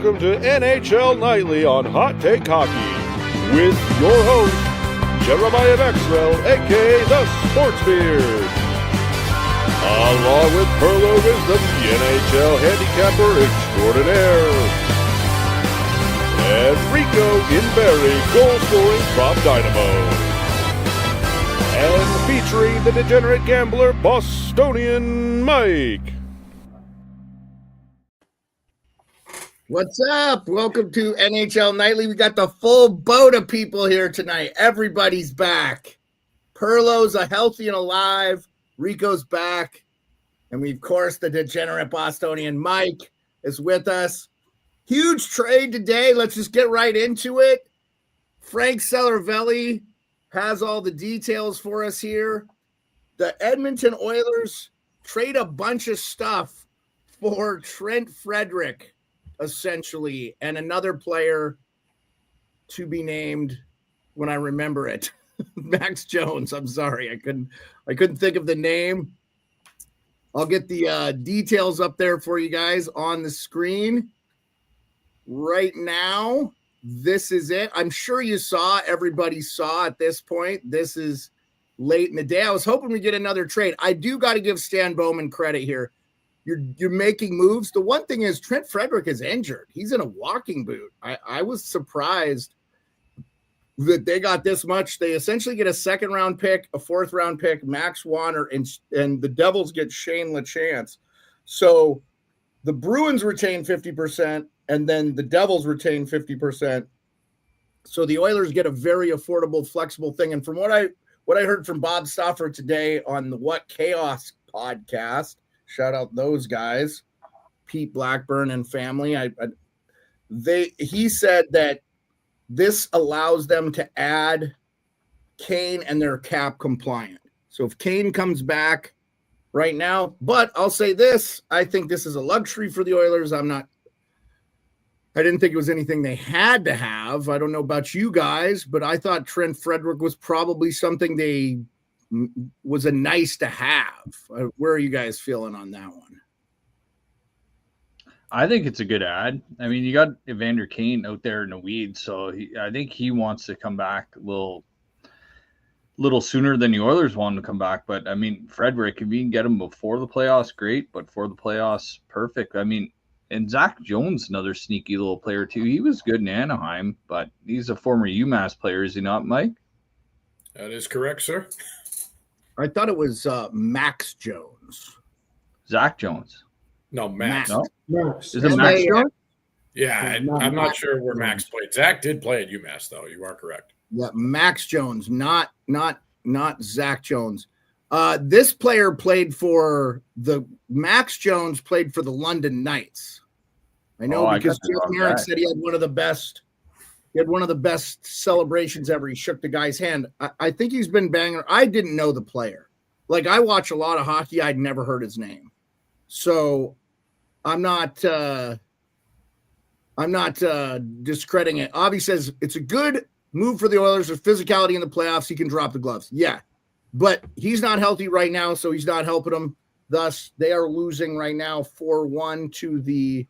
welcome to NHL Nightly on Hot Take Hockey with your host, Jeremiah Maxwell, a.k.a. the Sports Beard. Along with Pearlo Wisdom, the NHL handicapper extraordinaire. And Rico in Barry, goal-scoring prop dynamo. And featuring the Degenerate gambler, Bostonian Mike. What's up? Welcome to NHL Nightly. We got the full boat of people here tonight. Everybody's back. Pearlo's healthy and alive. Rico's back. And we, of course, the Degenerate Bostonian Mike is with us. Huge trade today. Let's just get right into it. Frank Celervelli has all the details for us here. The Edmonton Oilers trade a bunch of stuff for Trent Frederic, essentially, and another player to be named when I remember it. Max Jones. I'm sorry. I couldn't think of the name. I'll get the details up there for you guys on the screen right now. This is it. I'm sure everybody saw at this point. This is late in the day. I was hoping we get another trade. I do got to give Stan Bowman credit here. You're making moves. The one thing is Trent Frederic is injured. He's in a walking boot. I was surprised that they got this much. They essentially get a second-round pick, a fourth-round pick, Max Warner, and the Devils get Shane LaChance. So the Bruins retain 50%, and then the Devils retain 50%. So the Oilers get a very affordable, flexible thing. And from what I heard from Bob Stauffer today on the What Chaos podcast, shout out those guys, Pete Blackburn and family. He said that this allows them to add Kane and they're cap compliant. So if Kane comes back right now, but I'll say this, I think this is a luxury for the Oilers. I didn't think it was anything they had to have. I don't know about you guys, but I thought Trent Frederic was probably something was a nice to have. Where are you guys feeling on that one? I think it's a good ad. I mean, you got Evander Kane out there in the weeds, so I think he wants to come back a little sooner than the Oilers want him to come back. But I mean, Frederic, if you can get him before the playoffs, great. But for the playoffs, perfect. I mean, and Zach Jones, another sneaky little player too. He was good in Anaheim, but he's a former UMass player, is he not, Mike? That is correct, sir. I thought it was Max Jones. Zach Jones. No, Max. No? Max. Is it Max Jones? Yeah, I'm not sure where Max played. Zach did play at UMass, though. You are correct. Yeah, Max Jones, not Zach Jones. This player Max Jones played for the London Knights. I know because Degenerate said he had one of the best. He had one of the best celebrations ever. He shook the guy's hand. I think he's been banging. I didn't know the player. Like, I watch a lot of hockey. I'd never heard his name. So I'm not discrediting it. Avi says it's a good move for the Oilers with physicality in the playoffs. He can drop the gloves. Yeah, but he's not healthy right now, so he's not helping them. Thus, they are losing right now 4-1 to the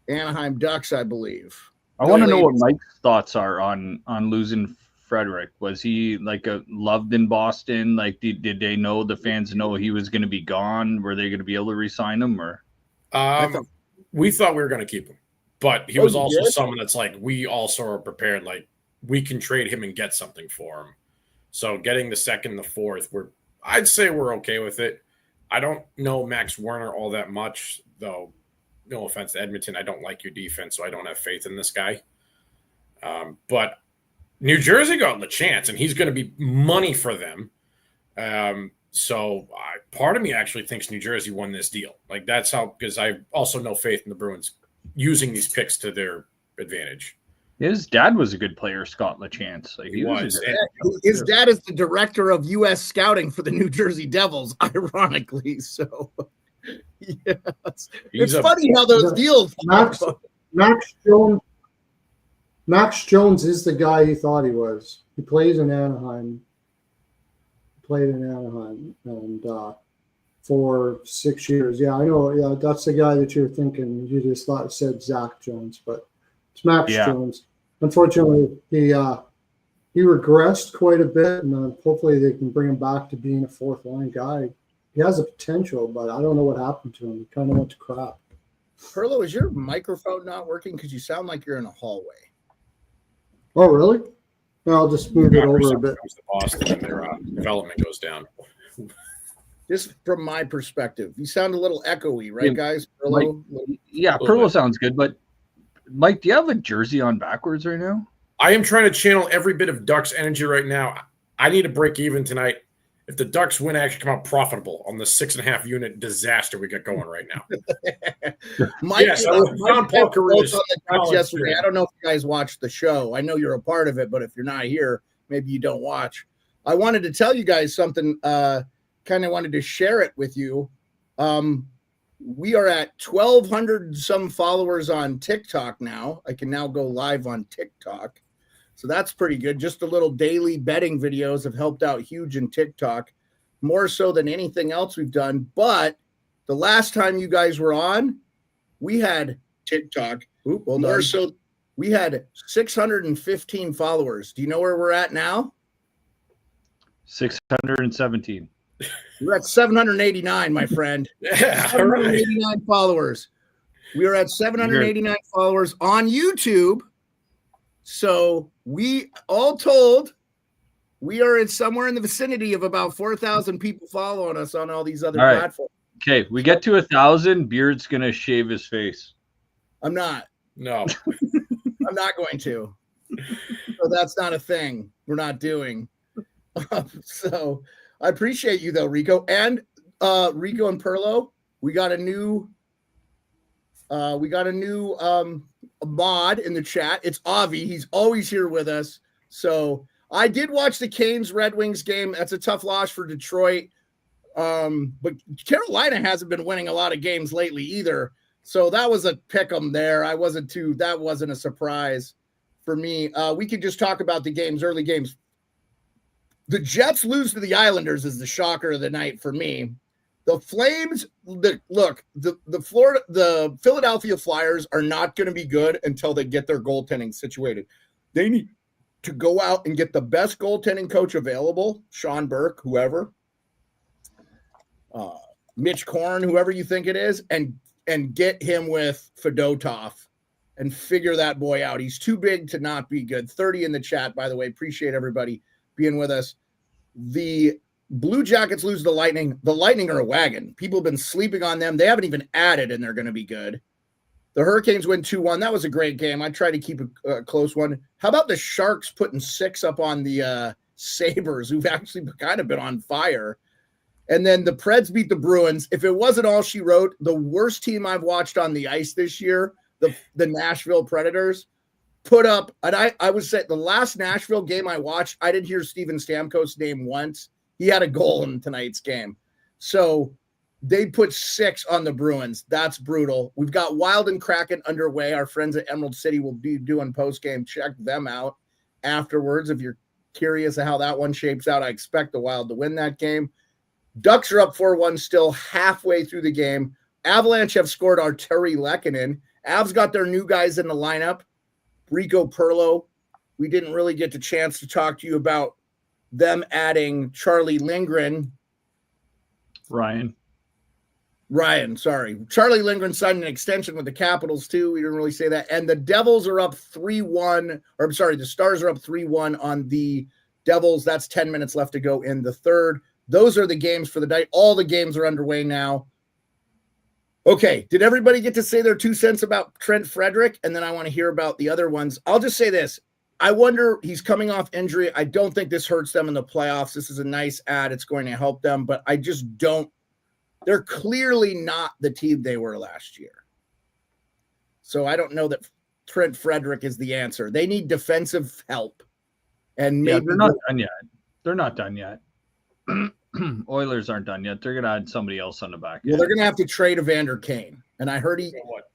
Anaheim Ducks, I believe. I want to know what Mike's thoughts are on losing Frederic. Was he loved in Boston? Like, did they know, the fans know he was going to be gone? Were they going to be able to re-sign him? Or we thought we were going to keep him, but he was also someone that's like, we also are prepared. Like, we can trade him and get something for him. So getting the second, the fourth, I'd say we're okay with it. I don't know Max Warner all that much, though. No offense to Edmonton. I don't like your defense, so I don't have faith in this guy. But New Jersey got LaChance, and he's going to be money for them. So part of me actually thinks New Jersey won this deal. Like, that's how, because I also no faith in the Bruins using these picks to their advantage. His dad was a good player, Scott LaChance. Like, he was. His dad is the director of U.S. scouting for the New Jersey Devils, ironically. So, yeah, it's funny how those deals. Max Jones is the guy he thought he was. He plays in Anaheim. Played in Anaheim, and for 6 years. Yeah, I know. Yeah, that's the guy that you're thinking. You just thought said Zach Jones, but it's Max Jones. Unfortunately, he regressed quite a bit, and hopefully they can bring him back to being a fourth line guy. He has a potential, but I don't know what happened to him. He kind of went to crap. Pearlo, is your microphone not working? Because you sound like you're in a hallway. Oh, really? Well, I'll just move it over a bit. Comes to Boston and their development goes down. Just from my perspective, you sound a little echoey, right, guys? Pearlo? Pearlo sounds good, but Mike, do you have a jersey on backwards right now? I am trying to channel every bit of Ducks energy right now. I need to break even tonight. If the Ducks win, I actually come out profitable on the 6.5 unit disaster we got going right now. Mike, yes, I found Paul Carruthers on the Ducks yesterday. I don't know if you guys watched the show. I know you're a part of it, but if you're not here, maybe you don't watch. I wanted to tell you guys something. Kind of wanted to share it with you. We are at 1,200 some followers on TikTok now. I can now go live on TikTok. So that's pretty good. Just a little daily betting videos have helped out huge in TikTok, more so than anything else we've done. But the last time you guys were on, we had TikTok. We had 615 followers. Do you know where we're at now? 617. We're at 789, my friend. Yeah, 789 followers. We are at 789 followers on YouTube. So we all told we are somewhere in the vicinity of about 4,000 people following us on all these other platforms. Okay, we get to 1,000. Beard's gonna shave his face. I'm not. No, I'm not going to. So that's not a thing we're not doing. So I appreciate you though, Rico and Rico and Pearlo. We got a new mod in the chat. It's Avi. He's always here with us. So I did watch the Canes Red Wings game. That's a tough loss for Detroit. But Carolina hasn't been winning a lot of games lately either. So that was a pick 'em there. That wasn't a surprise for me. We could just talk about the games, early games. The Jets lose to the Islanders is the shocker of the night for me. The Flames, the Philadelphia Flyers are not going to be good until they get their goaltending situated. They need to go out and get the best goaltending coach available, Sean Burke, whoever, Mitch Korn, whoever you think it is, and get him with Fedotov and figure that boy out. He's too big to not be good. 30 in the chat, by the way. Appreciate everybody being with us. The Blue Jackets lose the Lightning. The Lightning are a wagon. People have been sleeping on them. They haven't even added, and they're going to be good. The Hurricanes win 2-1. That was a great game. I tried to keep a close one. How about the Sharks putting 6 up on the Sabres, who've actually kind of been on fire? And then the Preds beat the Bruins. If it wasn't all she wrote, the worst team I've watched on the ice this year, the Nashville Predators, put up, and I would say the last Nashville game I watched, I didn't hear Steven Stamkos' name once. He had a goal in tonight's game. So they put 6 on the Bruins. That's brutal. We've got Wild and Kraken underway. Our friends at Emerald City will be doing post-game. Check them out afterwards if you're curious of how that one shapes out. I expect the Wild to win that game. Ducks are up 4-1 still halfway through the game. Avalanche have scored Arturi Lehkonen. Avs got their new guys in the lineup. Rico, Pearlo. We didn't really get the chance to talk to you about them adding Charlie Lindgren. Ryan, sorry. Charlie Lindgren signed an extension with the Capitals too. We didn't really say that. And the Devils are up 3-1. Or I'm sorry, the Stars are up 3-1 on the Devils. That's 10 minutes left to go in the third. Those are the games for the night. All the games are underway now. Okay, did everybody get to say their 2 cents about Trent Frederic? And then I want to hear about the other ones. I'll just say this. I wonder, he's coming off injury. I don't think this hurts them in the playoffs. This is a nice ad. It's going to help them, but I just don't. They're clearly not the team they were last year. So I don't know that Trent Frederic is the answer. They need defensive help. And maybe they're not done yet. They're not done yet. Oilers aren't done yet. They're going to add somebody else on the back end. Well, they're going to have to trade Evander Kane. And I heard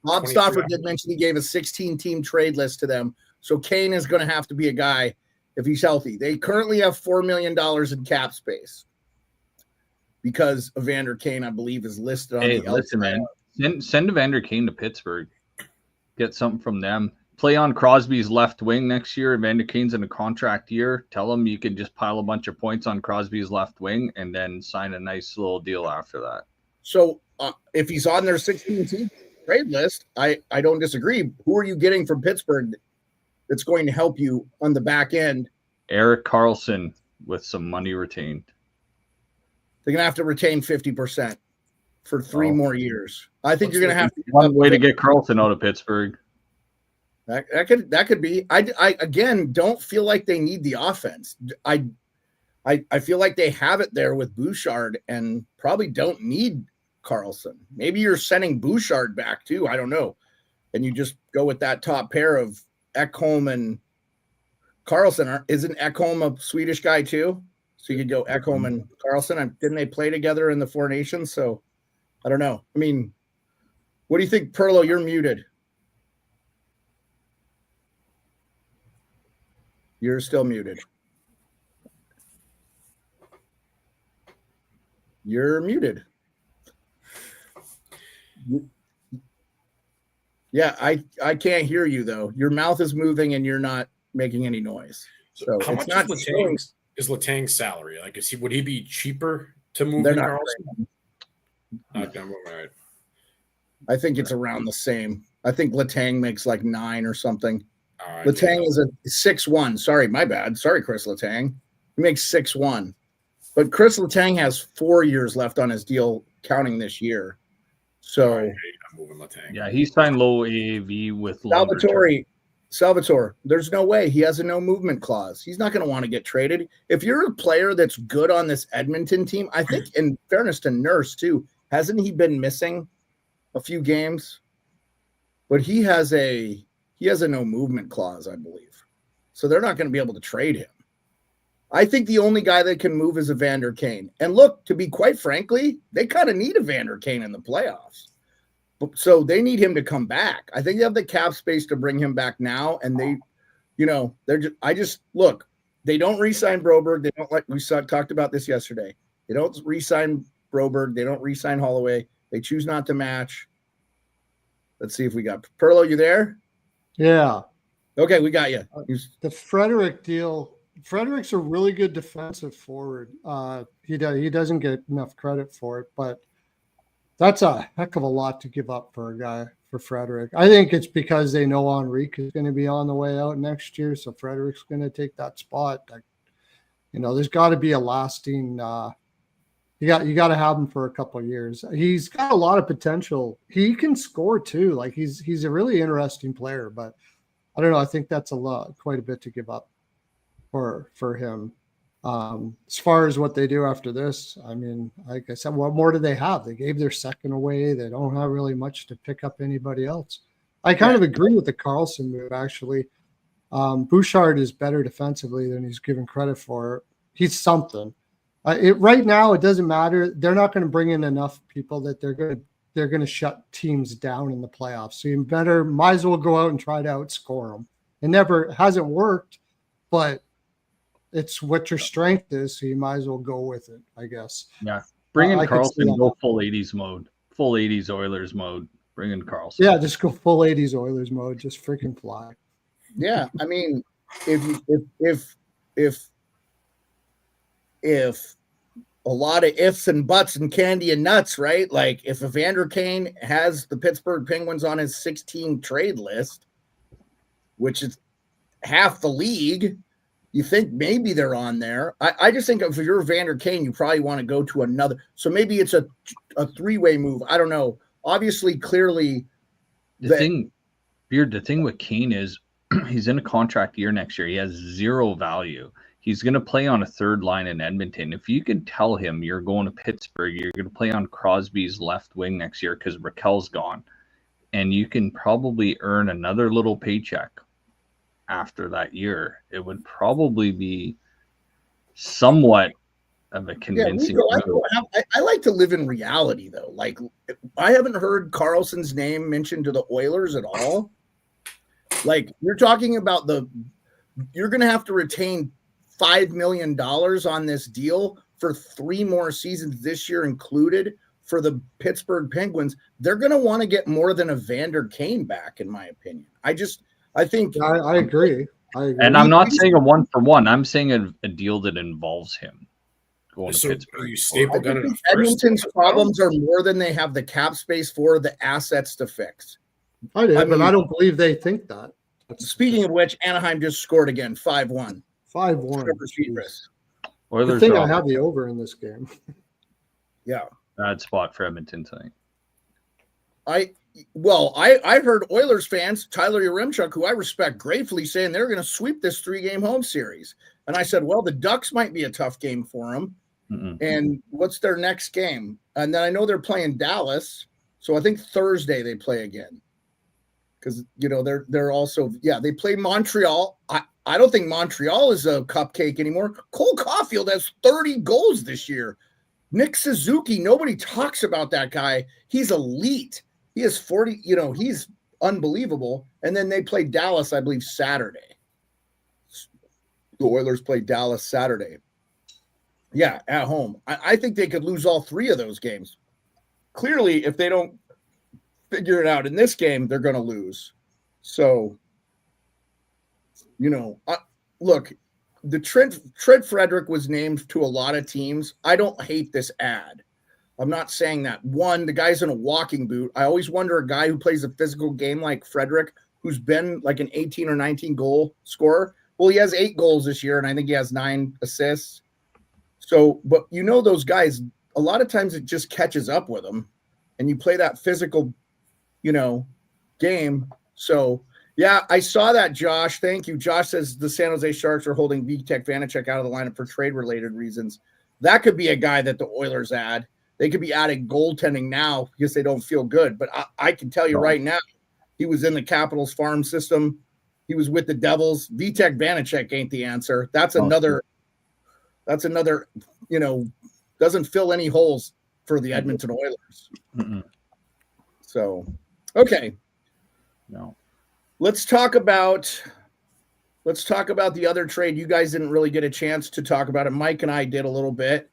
Bob Stauffer did mention he gave a 16-team trade list to them. So Kane is going to have to be a guy if he's healthy. They currently have $4 million in cap space. because Evander Kane, I believe, is listed on Hey, the listen, LTIR. man. Send Evander Kane to Pittsburgh. Get something from them. Play on Crosby's left wing next year. Evander Kane's in a contract year. Tell him you can just pile a bunch of points on Crosby's left wing and then sign a nice little deal after that. So if he's on their 16-team trade list, I don't disagree. Who are you getting from Pittsburgh that's going to help you on the back end? Erik Karlsson with some money retained. They're going to have to retain 50% for 3 more years. I think you're going to have to. One way to get Karlsson out of Pittsburgh. That could be. I again don't feel like they need the offense. I feel like they have it there with Bouchard and probably don't need Karlsson. Maybe you're sending Bouchard back too. I don't know. And you just go with that top pair of Ekholm and Karlsson. Isn't Ekholm a Swedish guy too? So you could go Ekholm and Karlsson. Didn't they play together in the Four Nations? So I don't know. I mean, what do you think, Pearlo? You're muted. You're still muted. You're muted. Yeah, I can't hear you though. Your mouth is moving and you're not making any noise. So how it's much not is Letang's salary? Like, would he be cheaper to move They're than not Karlsson? Okay, all right. I think it's around the same. I think Letang makes like 9 or something. All right, Letang is a 6'1". Sorry, my bad. Sorry, Chris Letang. He makes 6'1". But Chris Letang has 4 years left on his deal, counting this year. So I'm moving Letang. Yeah, he signed low AAV with longer term. Salvatore, there's no way. He has a no movement clause. He's not going to want to get traded. If you're a player that's good on this Edmonton team, I think in fairness to Nurse too, hasn't he been missing a few games? But he has a no movement clause, I believe. So they're not going to be able to trade him. I think the only guy that can move is Evander Kane. And look, to be quite frankly, they kind of need Evander Kane in the playoffs. So they need him to come back. I think they have the cap space to bring him back now. And they, look, they don't re-sign Broberg. They don't talked about this yesterday. They don't re-sign Broberg. They don't re-sign Holloway. They choose not to match. Let's see if we got Pearlo. You there? Yeah. Okay, we got you. The Frederic deal. Frederic's a really good defensive forward. He doesn't get enough credit for it, but that's a heck of a lot to give up for a guy for Frederic. I think it's because they know Enrique is going to be on the way out next year, so Frederic's going to take that spot. There's got to be a lasting. You got to have him for a couple of years. He's got a lot of potential. He can score too. Like he's a really interesting player, but I don't know. I think that's quite a bit to give up for him. As far as what they do after this, I mean, like I said, what more do they have? They gave their second away. They don't have really much to pick up anybody else. I kind of agree with the Karlsson move, actually. Bouchard is better defensively than he's given credit for. He's something. Right now, it doesn't matter. They're not going to bring in enough people that they're going to shut teams down in the playoffs. So you might as well go out and try to outscore them. It hasn't worked, but it's what your strength is, so you might as well go with it, I guess. Yeah. Bring in Karlsson, go full 80s mode. Full 80s Oilers mode. Bring in Karlsson. Yeah, just go full 80s Oilers mode. Just freaking fly. Yeah, I mean, if a lot of ifs and buts and candy and nuts, right? Like if Evander Kane has the Pittsburgh Penguins on his 16 trade list, which is half the league, you think maybe they're on there. I just think if you're Evander Kane, you probably want to go to another. So maybe it's a three-way move. I don't know. Obviously, clearly. The thing with Kane is he's in a contract year next year. He has zero value. He's going to play on a third line in Edmonton. If you can tell him you're going to Pittsburgh, you're going to play on Crosby's left wing next year because Raquel's gone, and you can probably earn another little paycheck after that year, it would probably be somewhat of a convincing move. I like to live in reality, though. Like, I haven't heard Karlsson's name mentioned to the Oilers at all. Like, you're talking about you're going to have to retain $5 million on this deal for 3 more seasons this year included for the Pittsburgh Penguins, they're going to want to get more than Evander Kane back, in my opinion. I think I agree. And I'm not saying a 1-for-1. I'm saying a deal that involves him going to Pittsburgh. Are you staple gunning Edmonton's problems are more than they have the cap space for, the assets to fix. But I don't believe they think that. Speaking of which, Anaheim just scored again, 5-1. 5-1. Oilers I think I have the over in this game. Yeah. Bad spot for Edmonton tonight. I've heard Oilers fans, Tyler Yaremchuk, who I respect gratefully, saying they're going to sweep this 3-game home series. And I said, well, the Ducks might be a tough game for them. Mm-mm. And what's their next game? And then I know they're playing Dallas. So I think Thursday they play again. Because, they're also, they play Montreal. I don't think Montreal is a cupcake anymore. Cole Caulfield has 30 goals this year. Nick Suzuki, nobody talks about that guy. He's elite. He has 40, he's unbelievable. And then they play Dallas, I believe, Saturday. The Oilers play Dallas Saturday. Yeah, at home. I think they could lose all 3 of those games. Clearly, if they don't figure it out in this game, they're going to lose. So, look, the Trent Frederic was named to a lot of teams. I don't hate this ad. I'm not saying that. One, the guy's in a walking boot. I always wonder a guy who plays a physical game like Frederic, who's been like an 18 or 19 goal scorer. Well, he has 8 goals this year, and I think he has 9 assists. So, but those guys, a lot of times it just catches up with them, and you play that physical, game. So, yeah, I saw that, Josh. Thank you. Josh says the San Jose Sharks are holding Vitek Vanacek out of the lineup for trade-related reasons. That could be a guy that the Oilers add. They could be adding goaltending now because they don't feel good. But I can tell you right now, he was in the Capitals farm system. He was with the Devils. Vitek Vanacek ain't the answer. That's another, doesn't fill any holes for the Edmonton Oilers. Mm-mm. So, okay. No. Let's talk about the other trade. You guys didn't really get a chance to talk about it. Mike and I did a little bit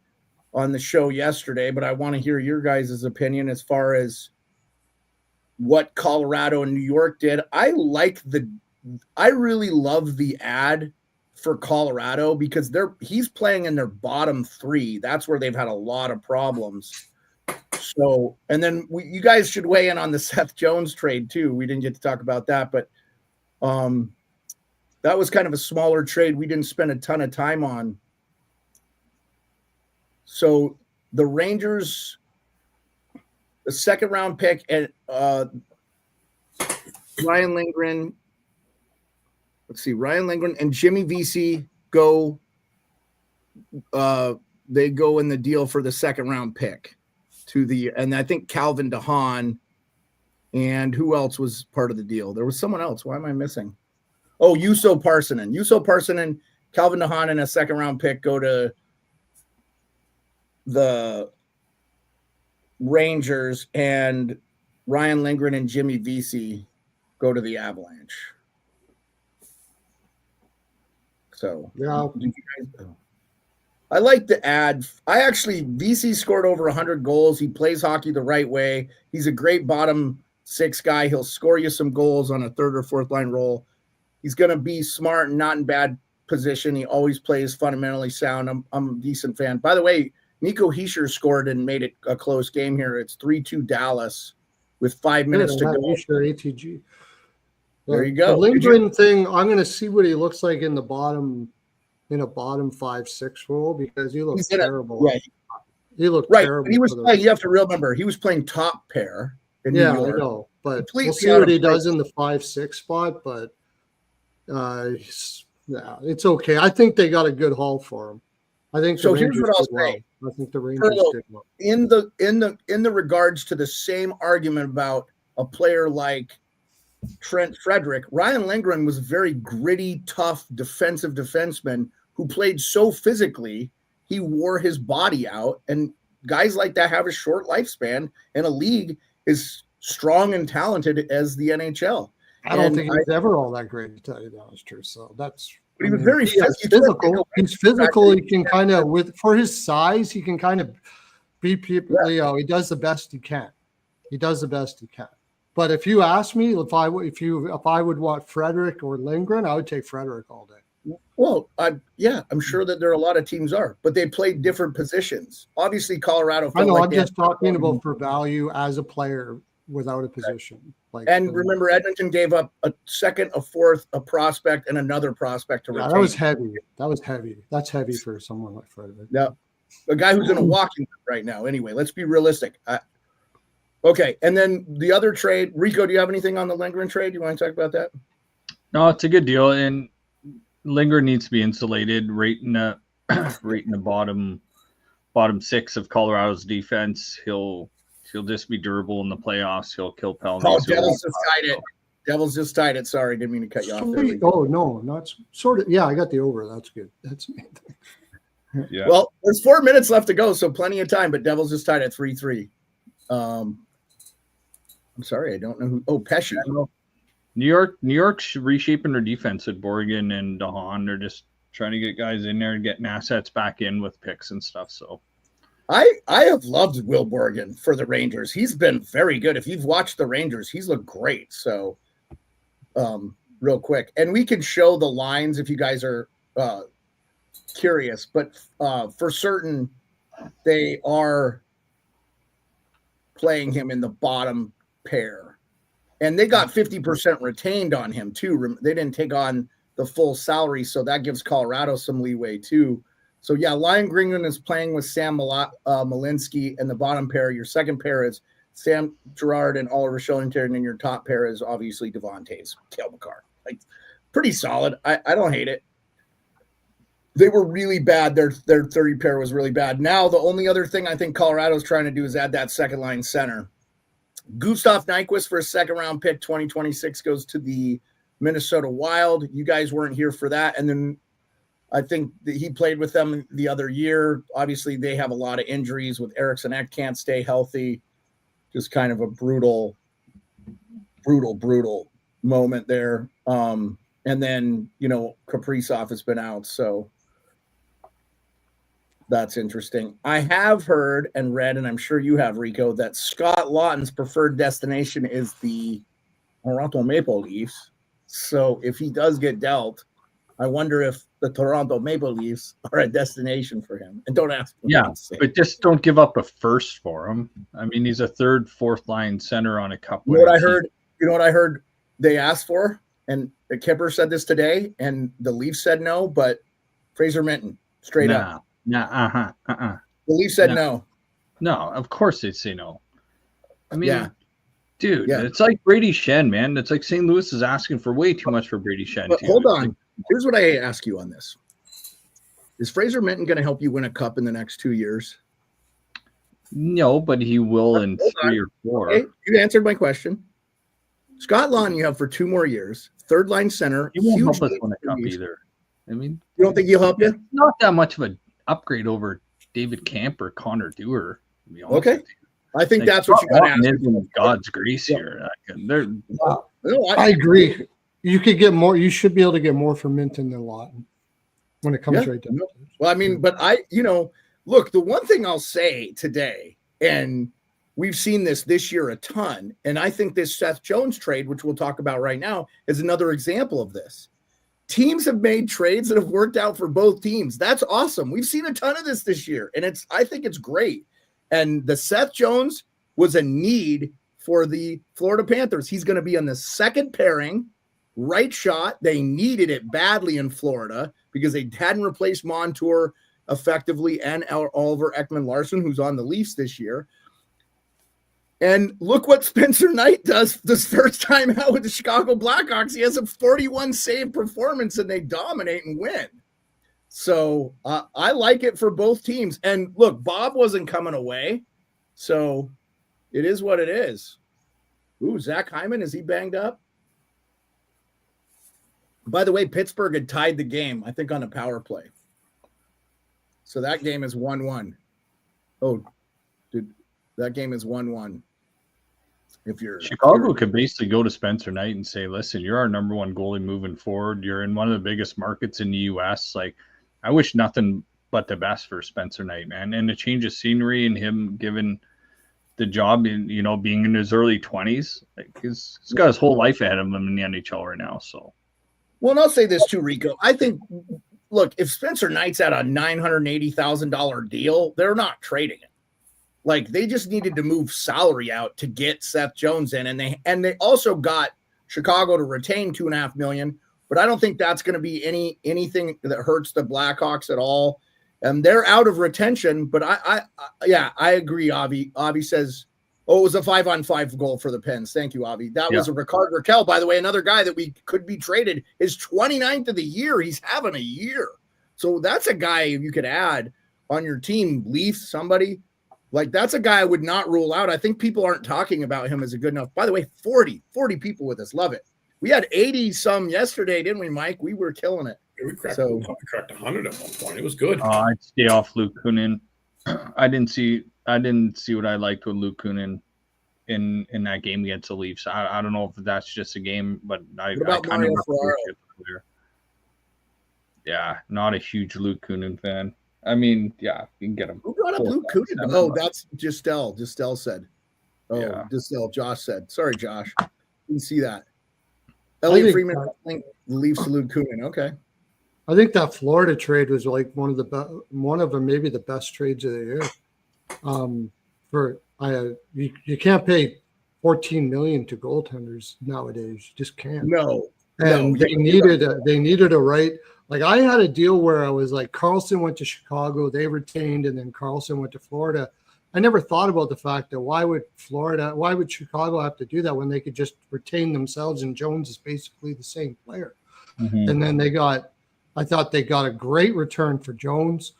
on the show yesterday, but I want to hear your guys' opinion as far as what Colorado and New York did. I really love the ad for Colorado because he's playing in their bottom 3. That's where they've had a lot of problems. So, and then you guys should weigh in on the Seth Jones trade too. We didn't get to talk about that, but that was kind of a smaller trade we didn't spend a ton of time on. So the Rangers, the 2nd round pick, and Ryan Lindgren and Jimmy Vesey go. They go in the deal for the 2nd round pick and I think Calvin DeHaan, and who else was part of the deal? There was someone else. Why am I missing? Oh, Juuso Parssinen, Calvin DeHaan, and a 2nd round pick go to the Rangers, and Ryan Lindgren and Jimmy Vesey go to the Avalanche. So, yeah. I like the ad. Vesey scored over 100 goals. He plays hockey the right way. He's a great bottom 6 guy. He'll score you some goals on a 3rd or 4th line role. He's going to be smart and not in bad position. He always plays fundamentally sound. I'm a decent fan. By the way, Nico Hischier scored and made it a close game here. It's 3-2 Dallas with 5 minutes to go. Hischier, ATG. There you go. The Lindgren thing, I'm going to see what he looks like in a bottom 5-6 role because he looks terrible. He looked terrible. He was playing. You have to remember he was playing top pair. In New York. I know, but we'll see what he does in the 5-6 spot. But it's okay. I think they got a good haul for him. I think so. Here's what I'll say. I think the Rangers did well. In the regards to the same argument about a player like Trent Frederic, Ryan Lindgren was a very gritty, tough defensive defenseman who played so physically, he wore his body out. And guys like that have a short lifespan in a league as strong and talented as the NHL. I don't think he's ever all that great, to tell you the honest truth. So that's But he was very physical. He's physical. He can kind of, for his size, he can kind of beat people. Yeah. He does the best he can. But if you ask me if I would want Frederic or Lindgren, I would take Frederic all day. Well, I'm sure that there are a lot of teams but they play different positions. Obviously, Colorado. I know. I'm just talking about for value as a player without a position. Remember, Edmonton gave up a second, a fourth, a prospect, and another prospect to retain. That was heavy. That's heavy for someone like Frederic. Yeah, a guy who's in a walking right now. Anyway, let's be realistic. Okay, and then the other trade, Rico, do you have anything on the Lindgren trade? You want to talk about that? No, it's a good deal, and Lindgren needs to be insulated right in the bottom six of Colorado's defense. He'll just be durable in the playoffs. He'll kill penalties. Oh, Devils just tied it. Sorry, didn't mean to cut you off there. Oh no, not sort of. Yeah, I got the over. That's good. That's yeah. Well, there's 4 minutes left to go, so plenty of time. But Devils just tied at 3-3. I'm sorry, I don't know who. Oh, Pesci. New York's reshaping their defense at Borgen and DeHaan. They're just trying to get guys in there and getting assets back in with picks and stuff. So I have loved Will Borgen for the Rangers. He's been very good. If you've watched the Rangers, he's looked great. So real quick. And we can show the lines if you guys are curious, but for certain they are playing him in the bottom pair, and they got 50% retained on him too. They didn't take on the full salary, so that gives Colorado some leeway too. So yeah, Lion Greenland is playing with Sam Malinsky in the bottom pair. Your second pair is Sam Girard and Oliver Shillington, and your top pair is obviously Devontae's Cale Makar. Like, pretty solid. I don't hate it. They were really bad. Their 30 pair was really bad. Now the only other thing I think Colorado's trying to do is add that second line center. Gustav Nyquist for a second round pick, 2026 goes to the Minnesota Wild. You guys weren't here for that. And then I think that he played with them the other year. Obviously they have a lot of injuries with Eriksson Ek can't stay healthy. Just kind of a brutal moment there. And then, Kaprizov has been out. So that's interesting. I have heard and read, and I'm sure you have, Rico, that Scott Lawton's preferred destination is the Toronto Maple Leafs. So if he does get dealt, I wonder if the Toronto Maple Leafs are a destination for him. And don't ask me. Yeah, but just don't give up a first for him. I mean, he's a third, fourth line center on a cup. You know what I heard they asked for? And the Kipper said this today, and the Leafs said no, but Fraser Minton, straight up. The Leafs said no. No, of course they'd say no. I mean, dude, it's like Brady Shen, man. It's like St. Louis is asking for way too much for Brady Shen. But hold on. Here's what I ask you on this. Is Fraser Minton going to help you win a cup in the next 2 years? No, but he will in 3 or 4. Okay, you answered my question. Scott Lawton you have for 2 more years. Third line center. He won't help us win a cup either. I mean, you don't think he'll help you? Not that much of an upgrade over David Camp or Connor Dewar. To be honest with you. I think that's what you got to ask. God's grace here. I agree. You could get more. You should be able to get more from Minton than Lawton when it comes right down. Well, I mean, but look, the one thing I'll say today, and we've seen this year a ton, and I think this Seth Jones trade, which we'll talk about right now, is another example of this. Teams have made trades that have worked out for both teams. That's awesome. We've seen a ton of this year, and I think it's great. And the Seth Jones was a need for the Florida Panthers. He's going to be on the second pairing, right shot. They needed it badly in Florida because they hadn't replaced Montour effectively and Oliver Ekman-Larsson, who's on the Leafs this year. And look what Spencer Knight does this first time out with the Chicago Blackhawks. He has a 41 save performance and they dominate and win. So I like it for both teams. And look, Bob wasn't coming away. So it is what it is. Ooh, Zach Hyman, is he banged up? By the way, Pittsburgh had tied the game, I think, on a power play. So that game is 1-1. Oh, dude, that game is 1-1. If you're Chicago could basically go to Spencer Knight and say, listen, you're our number one goalie moving forward. You're in one of the biggest markets in the U.S. Like, I wish nothing but the best for Spencer Knight, man. And a change of scenery and him given the job in, being in his early 20s. Like, he's got his whole life ahead of him in the NHL right now. So, well, and I'll say this too, Rico. I think, look, if Spencer Knight's at a $980,000 deal, they're not trading it. Like, they just needed to move salary out to get Seth Jones in, and they also got Chicago to retain $2.5 million. But I don't think that's going to be anything that hurts the Blackhawks at all. And they're out of retention. But I agree. Avi says, it was a 5-on-5 goal for the Pens. Thank you, Avi. That was a Ricard Raquel, by the way, another guy that we could be traded. His 29th of the year. He's having a year, so that's a guy you could add on your team. Leafs, somebody. Like, that's a guy I would not rule out. I think people aren't talking about him as a good enough. By the way, 40 people with us. Love it. We had 80-some yesterday, didn't we, Mike? We were killing it. We cracked 100 at one point. It was good. I'd stay off Luke Kunin. I didn't see what I liked with Luke Kunin in that game against the Leafs. I don't know if that's just a game, but I kind of clear. Yeah, not a huge Luke Kunin fan. I mean, yeah, you can get him. Who brought up Luke Kunin? Oh, that's Giselle. Giselle said. Oh, yeah. Giselle. Josh said. Sorry, Josh. Didn't see that. Elliot Freeman linked the Leafs to Luke Kunin. Okay. I think that Florida trade was like one of them, maybe the best trades of the year. You can't pay $14 million to goaltenders nowadays. You just can't. No. And they needed a right. Like, I had a deal where I was like, Carlson went to Chicago, they retained, and then Carlson went to Florida. I never thought about the fact that why would Chicago have to do that when they could just retain themselves, and Jones is basically the same player. Mm-hmm. And then I thought they got a great return for Jones.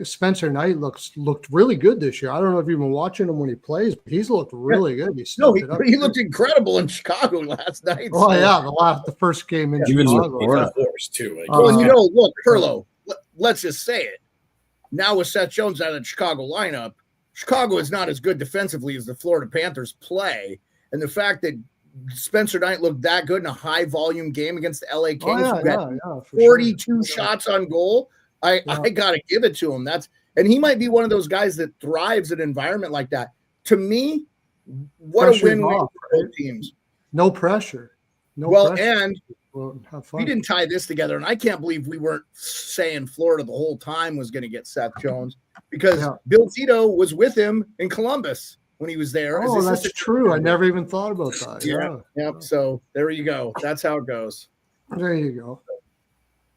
Spencer Knight looked really good this year. I don't know if you've been watching him when he plays, but he's looked really good. He looked incredible in Chicago last night. Oh, yeah, the first game in Chicago. Too. Look, Pearlo, let's just say it. Now with Seth Jones out of the Chicago lineup, Chicago is not as good defensively as the Florida Panthers play. And the fact that Spencer Knight looked that good in a high-volume game against the LA Kings, 42 shots on goal, I got to give it to him. And he might be one of those guys that thrives in an environment like that. To me, what pressure a win-win for both teams. No pressure. And we didn't tie this together, and I can't believe we weren't saying Florida the whole time was going to get Seth Jones, because Bill Zito was with him in Columbus when he was there. Oh, that's true. I never even thought about that. Yeah. Yep. So there you go. That's how it goes. There you go.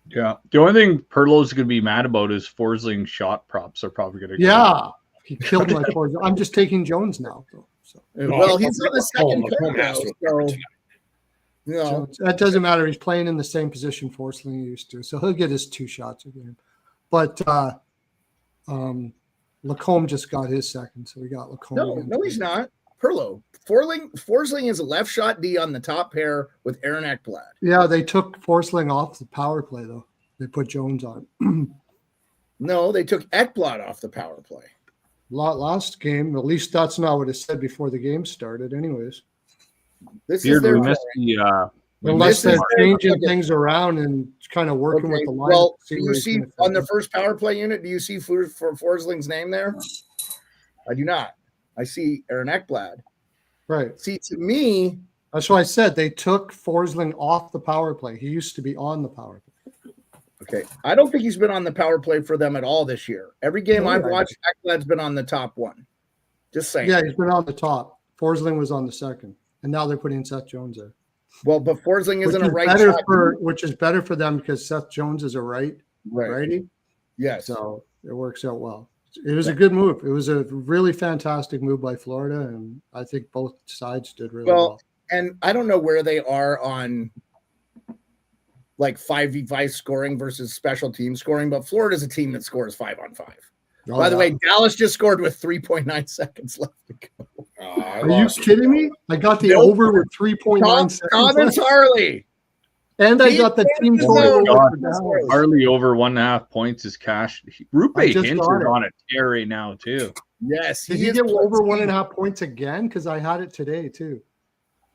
Yeah. The only thing Pearlo's going to be mad about is Forsling shot props are probably going to go. Yeah. He killed my Forsling. I'm just taking Jones now. So. Well, he's on the second pair. So that doesn't matter. He's playing in the same position Forsling used to, so he'll get his 2 shots a game. But Lacombe just got his second, so we got Lacombe. No, he's not. Pearlo. Forsling is a left shot D on the top pair with Aaron Ekblad. Yeah, they took Forsling off the power play, though. They put Jones on. No, they took Ekblad off the power play. Last game, at least that's not what it said before the game started anyways. This is their unless they're changing things around and kind of working with the line. Well, do you see on the first power play unit, do you see for Forsling's name there? I do not. I see Aaron Ekblad. Right. See, to me, that's why I said they took Forsling off the power play. He used to be on the power play. Okay. I don't think he's been on the power play for them at all this year. Every game I've watched, Ekblad's been on the top one. Just saying. Yeah, he's been on the top. Forsling was on the second. And now they're putting Seth Jones there. Well, but Forsling isn't a right shot. Which is better for them because Seth Jones is a righty. Yes. So it works out well. It was a good move. It was a really fantastic move by Florida, and I think both sides did really well. And I don't know where they are on like 5v5 scoring versus special team scoring, but Florida's a team that scores 5-on-5. By the way, Dallas just scored with 3.9 seconds left to go. Are you kidding me? I got the over with 3.9 seconds. Thomas Harley. And I got the team total. Harley over 1.5 points is cash. Rupe Hintz is on a tear right now, too. Yes. Did he get over 1.5 points again? Because I had it today too.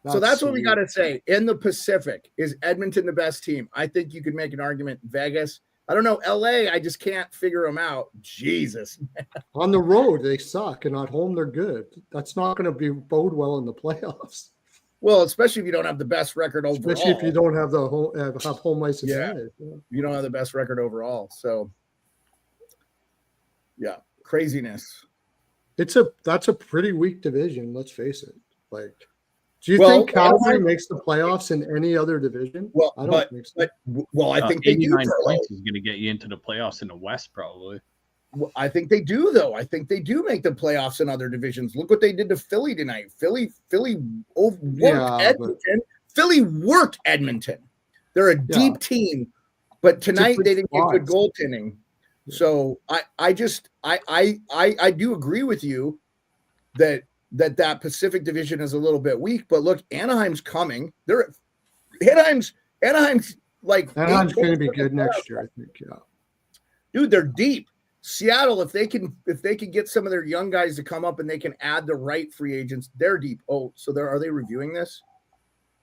So that's what we got to say. In the Pacific, is Edmonton the best team? I think you could make an argument. Vegas, I don't know. LA, I just can't figure them out. Jesus. On the road, they suck, and at home, they're good. That's not going to bode well in the playoffs. Well, especially if you don't have the best record overall. Especially if you don't have the home ice advantage. Yeah. You don't have the best record overall. So, yeah, craziness. That's a pretty weak division. Let's face it. Like, do you think Calgary makes the playoffs in any other division? Well, I don't think so. I think they do. 89 points is going to get you into the playoffs in the West, probably. Well, I think they do, though. I think they do make the playoffs in other divisions. Look what they did to Philly tonight. Philly worked Edmonton. Philly worked Edmonton. They're a deep team, but tonight they didn't get good goaltending. So I do agree with you that Pacific division is a little bit weak. But look, Anaheim's coming. Anaheim's going to be good next year, I think. Yeah, dude, they're deep. Seattle, if they can get some of their young guys to come up and they can add the right free agents, they're deep. Oh, so are they reviewing this?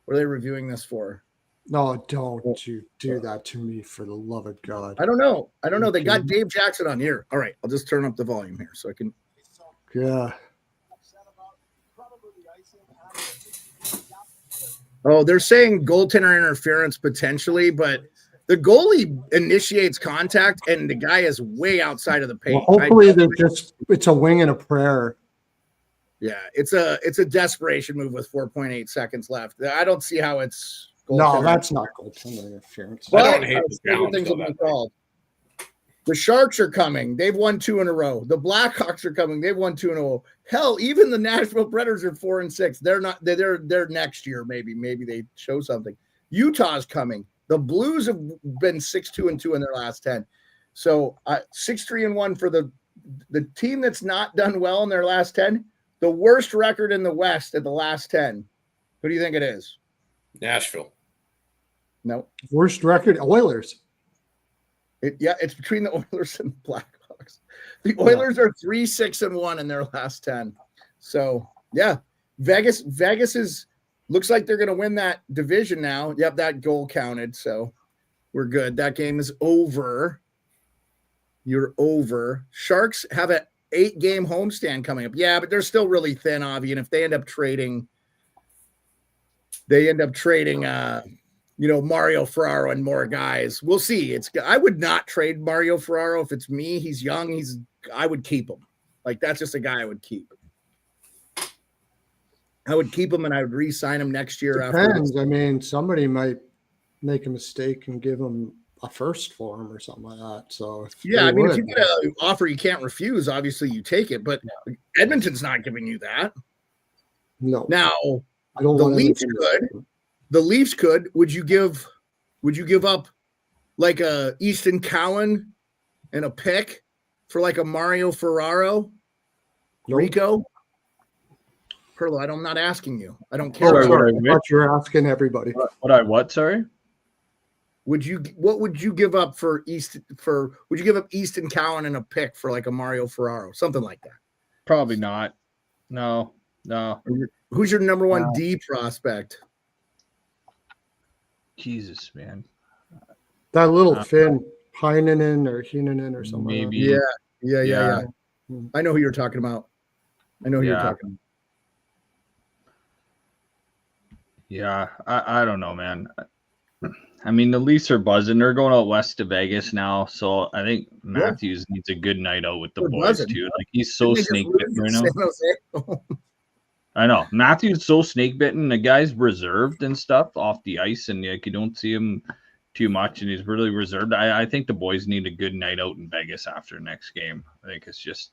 What are they reviewing this for? No, don't you do that to me, for the love of God. I don't know. They got Dave Jackson on here. All right, I'll just turn up the volume here so I can. Yeah. Oh, they're saying goaltender interference potentially, but the goalie initiates contact and the guy is way outside of the paint. Well, hopefully it's a wing and a prayer. Yeah, it's a desperation move with 4.8 seconds left. I don't see how it's no, that's not goaltender interference. But I don't hate things will be called. The Sharks are coming. They've won 2 in a row. The Blackhawks are coming. They've won 2 in a row. Hell, even the Nashville Predators are 4-6. They're not. They're next year. Maybe they show something. Utah's coming. The Blues have been 6-2-2 in their last 10. So 6-3-1 for the team that's not done well in their last 10. The worst record in the West at the last 10. Who do you think it is? Nashville. No. Worst record, Oilers. It's between the Oilers and the Blackhawks. The Oilers are 3-6-1 in their last 10. So yeah, Vegas is looks like they're going to win that division now. Yep, that goal counted, so we're good. That game is over. You're over. Sharks have an 8-game homestand coming up. Yeah, but they're still really thin, Avi. And if they end up trading, Mario Ferraro and more guys. We'll see. I would not trade Mario Ferraro if it's me. He's young. I would keep him. Like, that's just a guy I would keep. I would keep him and I would re-sign him next year. Depends. I mean, somebody might make a mistake and give him a first for him or something like that. So if you get an offer you can't refuse, obviously you take it. But Edmonton's not giving you that. No. Now I don't. The Leafs could. The Leafs could. Would you give up like a Easton Cowan and a pick for like a Mario Ferraro? Nope. Rico? Pearlo, I'm not asking you. I don't Oh, care. sorry. I thought you were asking everybody. What? Sorry. What would you give up would you give up Easton Cowan and a pick for like a Mario Ferraro? Something like that. Probably not. No. Who's your number one D prospect? Jesus, man. That little Finn Heinonen or Heinonen or something. Maybe. Like Yeah. I know who you're talking about. Yeah, I don't know, man. I mean, the Leafs are buzzing. They're going out west to Vegas now, so I think Matthews needs a good night out with the boys too. Like, he's so snake bitten right now. I know Matthews so snake bitten. The guy's reserved and stuff off the ice, and like you don't see him too much, and he's really reserved. I think the boys need a good night out in Vegas after the next game. I think it's just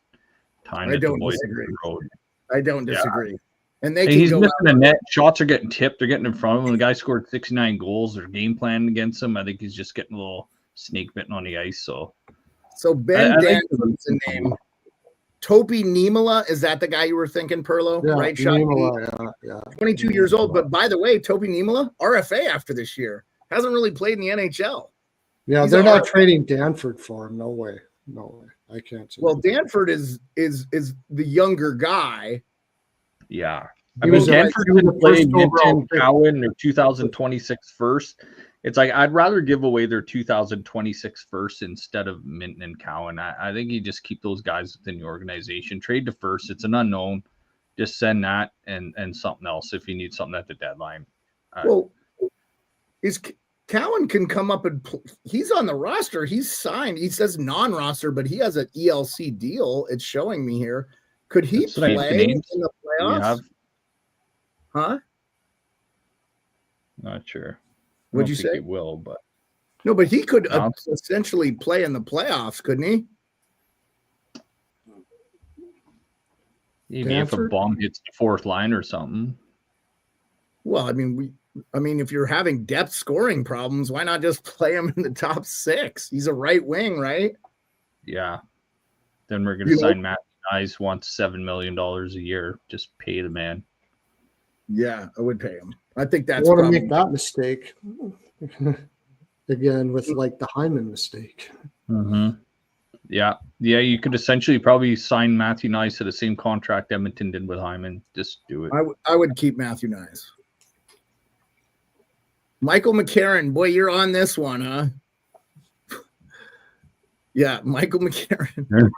time that the boys hit the road. I don't disagree. Yeah. And he's missing a net. Shots are getting tipped. They're getting in front of him. The guy scored 69 goals. They're game planning against him. I think he's just getting a little snake bitten on the ice. So Ben Danson's the name. Topi Niemela, is that the guy you were thinking, Pearlo? Yeah, right shot. Yeah. 22 years old. But by the way, Topi Niemela, RFA after this year. Hasn't really played in the NHL. Yeah, they're not trading Danford for him. No way. I can't say. Well, Danford is the younger guy. Yeah. He was Danford he was could the play first overall Minton, pick. Cowan, or 2026 first. It's like I'd rather give away their 2026 first instead of Minton and Cowan. I think you just keep those guys within the organization. Trade to first. It's an unknown. Just send that and something else if you need something at the deadline. Well, Cowan can come up and he's on the roster. He's signed. He says non-roster, but he has an ELC deal. It's showing me here. Could he play in the playoffs? Huh? Not sure. What'd you say? He will, but no, but he could essentially play in the playoffs, couldn't he? Maybe if a bomb hits the fourth line or something. Well, I mean, if you're having depth scoring problems, why not just play him in the top 6? He's a right wing, right? Yeah. Then we're going to sign Matt Nice, wants $7 million a year. Just pay the man. Yeah, I would pay him. I think that's. I want to make that mistake again with like the Hyman mistake. Mm-hmm. Yeah. You could essentially probably sign Matthew Nice to the same contract Edmonton did with Hyman. Just do it. I would keep Matthew Nice. Michael McCarron, boy, you're on this one, huh? Yeah, Michael McCarron.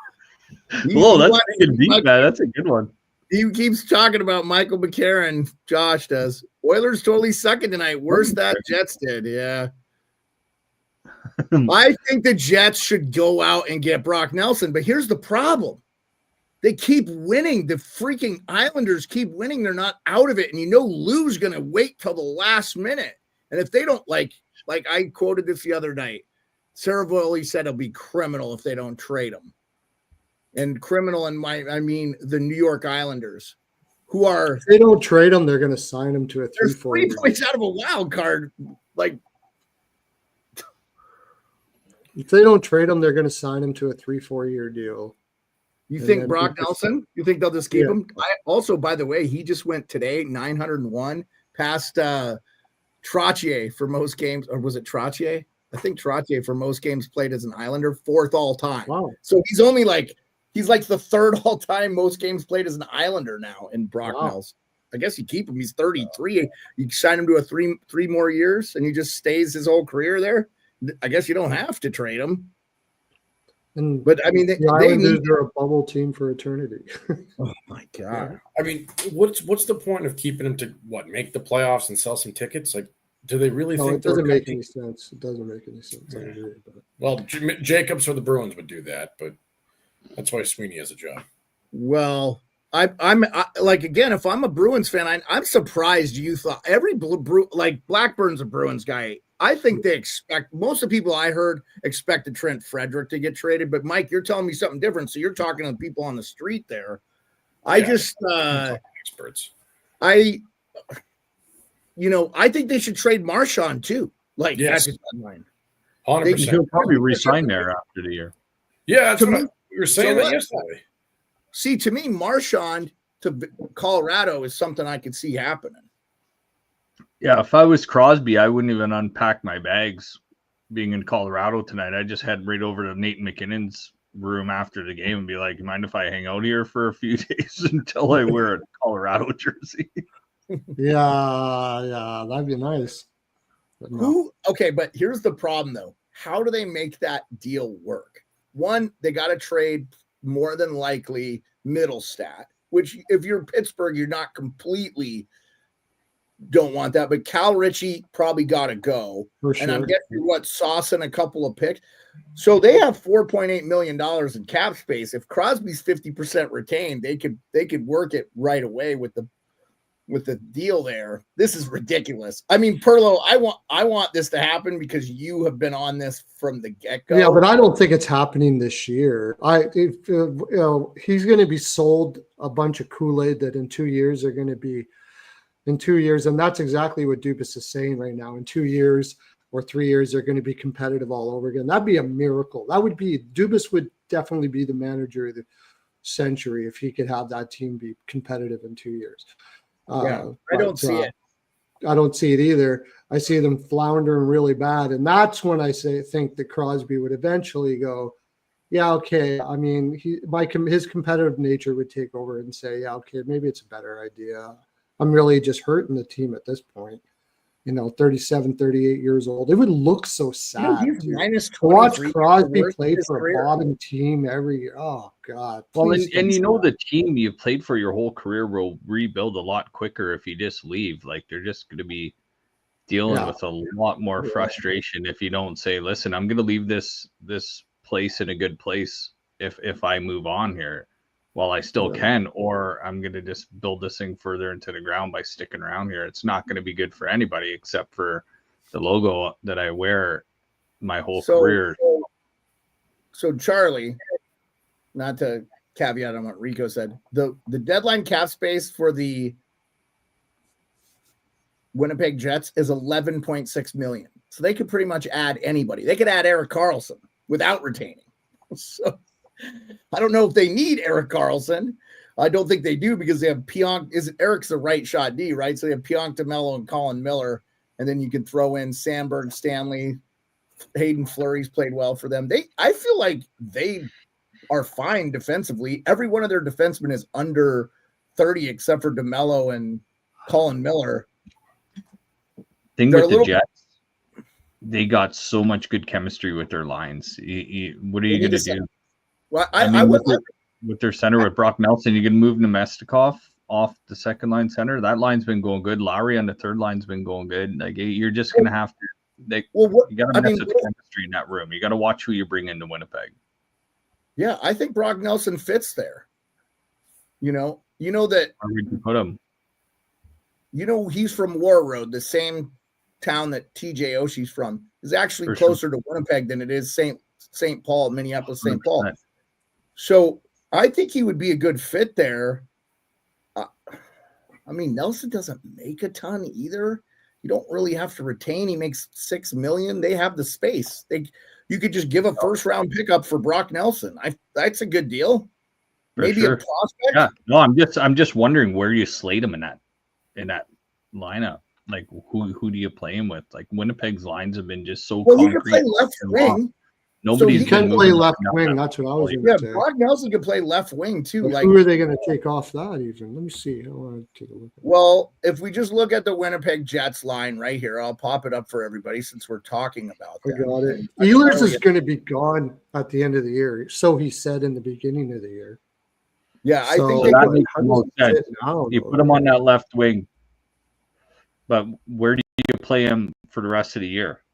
Whoa, that's a good beat, man. That's a good one. He keeps talking about Michael McCarron. Josh does. Oilers totally sucking tonight. Worse that Jets did. Yeah. I think the Jets should go out and get Brock Nelson, but here's the problem. They keep winning. The freaking Islanders keep winning. They're not out of it. And Lou's going to wait till the last minute. And if they don't like I quoted this the other night, Saravalli said it'll be criminal if they don't trade him. And criminal I mean the New York Islanders, who are. If they don't trade him, they're going to sign him to a 3-4. 3 points out of a wild card. Like, if they don't trade him, they're going to sign him to a 3-4 year deal. You think Brock Nelson? You think they'll just keep him? Also, by the way, he just went today 901 past Trottier for most games, or was it Trottier? I think Trottier for most games played as an Islander, 4th all time. Wow! So he's only he's like the 3rd all time most games played as an Islander now in Brock Nelson. I guess you keep him. He's 33. You sign him to a three more years, and he just stays his whole career there. I guess you don't have to trade him. But I mean, they're a bubble team for eternity. Oh my god! Yeah. I mean, what's the point of keeping him to make the playoffs and sell some tickets? Like, do they really think it doesn't make any sense? It doesn't make any sense. Yeah. I agree, well, Jacobs for the Bruins would do that, but that's why Sweeney has a job. Well, I'm again, if I'm a Bruins fan, I'm surprised you thought Blackburn's a Bruins guy. I think they expect most of the people I heard expected Trent Frederic to get traded, but Mike, you're telling me something different. So you're talking to people on the street there. I experts. I think they should trade Marchand too. Yes. At the deadline. 100%. He'll probably resign there after the year. Yeah, that's what we were saying yesterday. See, to me, Marchand to Colorado is something I could see happening. Yeah, if I was Crosby, I wouldn't even unpack my bags being in Colorado tonight. I just head right over to Nate McKinnon's room after the game and be like, mind if I hang out here for a few days until I wear a Colorado jersey? Yeah, that'd be nice. But no. But here's the problem, though. How do they make that deal work? One, they got to trade more than likely Middlestat, which if you're Pittsburgh, you're not completely don't want that. But Cal Ritchie probably got to go. For sure. And I'm guessing Sauce and a couple of picks. So they have $4.8 million in cap space. If Crosby's 50% retained, they could work it right away with the deal there. This is ridiculous. I mean, Pearlo, I want this to happen because you have been on this from the get-go. Yeah, but I don't think it's happening this year. He's going to be sold a bunch of Kool-Aid that in 2 years are going to be in 2 years, and that's exactly what Dubas is saying right now. In 2 years or 3 years, they're going to be competitive all over again. That'd be a miracle. Dubas would definitely be the manager of the century if he could have that team be competitive in 2 years. I don't see it. I don't see it either. I see them floundering really bad. And that's when I think that Crosby would eventually go, yeah, okay. I mean, his competitive nature would take over and say, yeah, okay, maybe it's a better idea. I'm really just hurting the team at this point. 37, 38 years old. It would look so sad. He's minus to watch 23. Crosby play for a bottom team every year. Oh, God. Well, and the team you've played for your whole career will rebuild a lot quicker if you just leave. Like, they're just going to be dealing with a lot more frustration if you don't say, listen, I'm going to leave this place in a good place if I move on here while I still can, or I'm going to just build this thing further into the ground by sticking around here. It's not going to be good for anybody except for the logo that I wear my whole career. So Charlie, not to caveat on what Rico said, the deadline cap space for the Winnipeg Jets is 11.6 million. So they could pretty much add anybody. They could add Erik Karlsson without retaining. So I don't know if they need Erik Karlsson. I don't think they do because they have Pionk. Eric's the right shot D, right? So they have Pionk, DeMello, and Colin Miller. And then you can throw in Sandberg, Stanley, Hayden Fleury's played well for them. I feel like they are fine defensively. Every one of their defensemen is under 30 except for DeMello and Colin Miller. Thing with the Jets, they got so much good chemistry with their lines. What are you going to do? Well, with their center with Brock Nelson, you can move Nemestikov off the second line center. That line's been going good. Lowry on the third line's been going good. Like, you're just going to have to. You got to mess with the chemistry in that room. You got to watch who you bring into Winnipeg. Yeah, I think Brock Nelson fits there. You know that. Where would you put him? He's from War Road, the same town that TJ Oshie's from. Is actually closer to Winnipeg than it is St. Paul, Minneapolis, St. Paul. So I think he would be a good fit there. I mean, Nelson doesn't make a ton either. You don't really have to retain. He makes $6 million. They have the space. You could just give a first round pickup for Brock Nelson. That's a good deal. Maybe a prospect. Yeah. No, I'm just wondering where you slate him in that lineup. Like, who do you play him with? Like, Winnipeg's lines have been just so concrete. He can play left wing. Nobody's can play left wing. That's what I was going to say. Brock Nelson can play left wing too. Like, who are they going to take off that even? Let me see. I want to take a look. Well, if we just look at the Winnipeg Jets line right here, I'll pop it up for everybody since we're talking about that. I got it. Ehlers is going to be gone at the end of the year. So he said in the beginning of the year. Yeah, I think that makes the most sense. You put him on that left wing. But where do you play him for the rest of the year?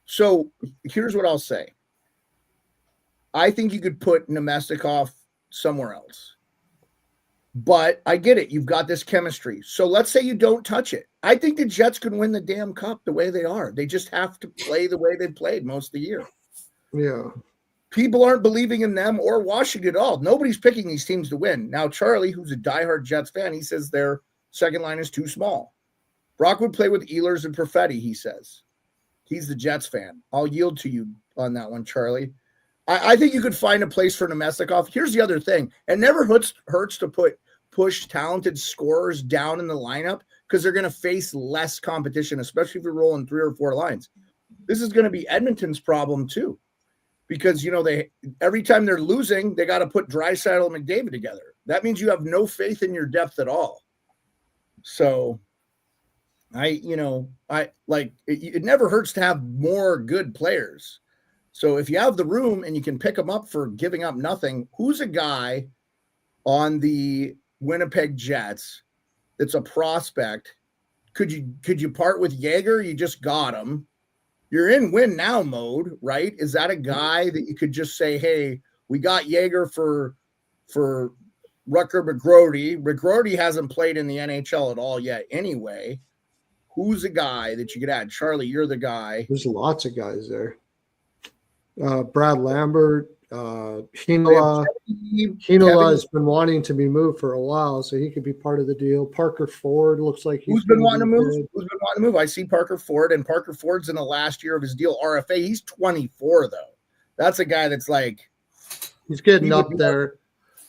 So here's what I'll say. I think you could put Nemestikov somewhere else. But I get it. You've got this chemistry. So let's say you don't touch it. I think the Jets can win the damn cup the way they are. They just have to play the way they've played most of the year. Yeah. People aren't believing in them or Washington at all. Nobody's picking these teams to win. Now, Charlie, who's a diehard Jets fan, he says their second line is too small. Brock would play with Ehlers and Perfetti, he says. He's the Jets fan. I'll yield to you on that one, Charlie. I think you could find a place for Nemestikov. Here's the other thing. It never hurts to push talented scorers down in the lineup because they're going to face less competition, especially if you're rolling 3 or 4 lines. This is going to be Edmonton's problem too because, they every time they're losing, they got to put Draisaitl and McDavid together. That means you have no faith in your depth at all. So it never hurts to have more good players. So if you have the room and you can pick them up for giving up nothing, who's a guy on the Winnipeg Jets that's a prospect? Could you part with Yager? You just got him. You're in win now mode, right? Is that a guy that you could just say, hey, we got Yager for Rutger McGroarty. McGroarty hasn't played in the NHL at all yet anyway. Who's a guy that you could add? Charlie, you're the guy. There's lots of guys there. Brad Lambert, Heinola has been wanting to be moved for a while, so he could be part of the deal. Parker Ford looks like who's been wanting to move. Who's been wanting to move? I see Parker Ford, and Parker Ford's in the last year of his deal. RFA, he's 24 though. That's a guy that's like he's getting up there.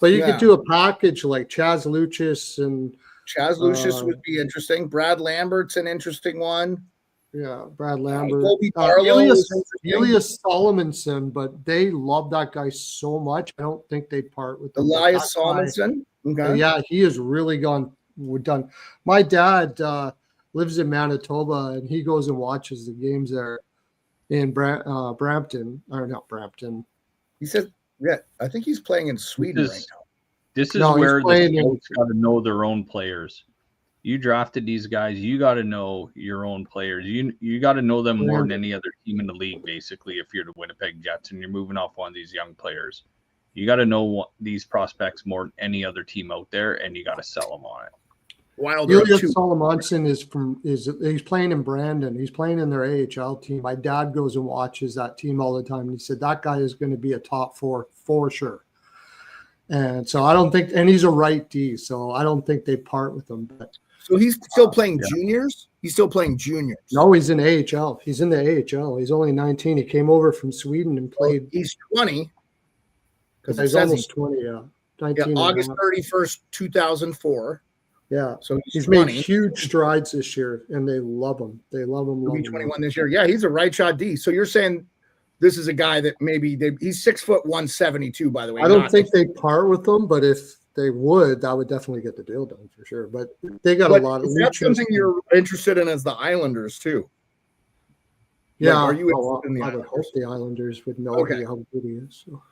But you could do a package like Chaz Lucius and Chaz Lucius would be interesting. Brad Lambert's an interesting one. Yeah, Brad Lambert. Colby Pearlo Elias Solomonson, but they love that guy so much. I don't think they'd part with him. Elias Solomonson. Okay. Yeah, he has really done. My dad lives in Manitoba, and he goes and watches the games there in Brampton, or not Brampton. He said, "Yeah, I think he's playing in Sweden right now." This is where the scouts got to know their own players. You drafted these guys. You got to know your own players. You got to know them more than any other team in the league, basically, if you're the Winnipeg Jets and you're moving off one of these young players. You got to know these prospects more than any other team out there, and you got to sell them on it. Elias Solomonson he's playing in Brandon. He's playing in their AHL team. My dad goes and watches that team all the time, and he said that guy is going to be a top 4 for sure. And so I don't think, and he's a right D, so I don't think they part with him. But so he's still playing juniors? He's still playing juniors. No, he's in AHL. He's in the AHL. He's only 19. He came over from Sweden and played. He's 20. Because he's almost 20, yeah. August 31st, 2004. Yeah. So he's made huge strides this year, and they love him. They love him. He'll be 21 this year. Yeah, he's a right shot D. So you're saying this is a guy that he's 6 foot 172, by the way. I don't think they part with him, but if they would, that would definitely get the deal done for sure. But they got a lot of. That's something you're interested in as the Islanders too. Yeah, are you interested in the I would Islanders? hope the Islanders would know how good he is. So.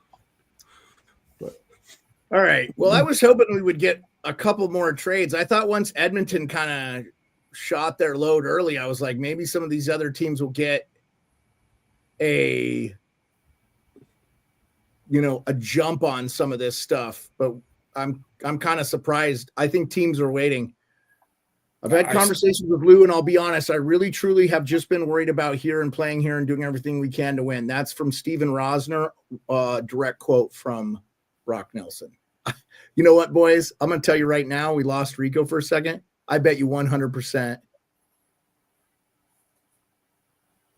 All right. Well, I was hoping we would get a couple more trades. I thought once Edmonton kind of shot their load early, I was like, maybe some of these other teams will get a jump on some of this stuff. But I'm kind of surprised. I think teams are waiting. I've had conversations with Lou, and I'll be honest, I really, truly have just been worried about here and playing here and doing everything we can to win. That's from Steven Rosner, direct quote from Brock Nelson. You know what, boys? I'm going to tell you right now, we lost Rico for a second. I bet you 100%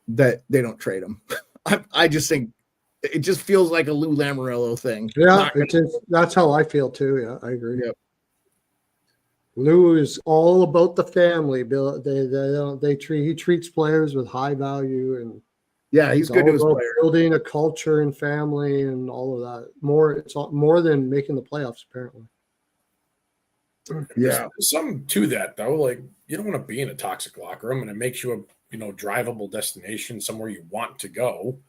that they don't trade him. I just think it just feels like a Lou Lamoriello thing. Yeah, that's how I feel too. Yeah, I agree. Yep. Lou is all about the family. Bill, he treats players with high value, and yeah, he's good to his players. Building a culture and family and all of that. It's more than making the playoffs, apparently. Yeah, there's something to that though. Like, you don't want to be in a toxic locker room, and it makes you a drivable destination, somewhere you want to go.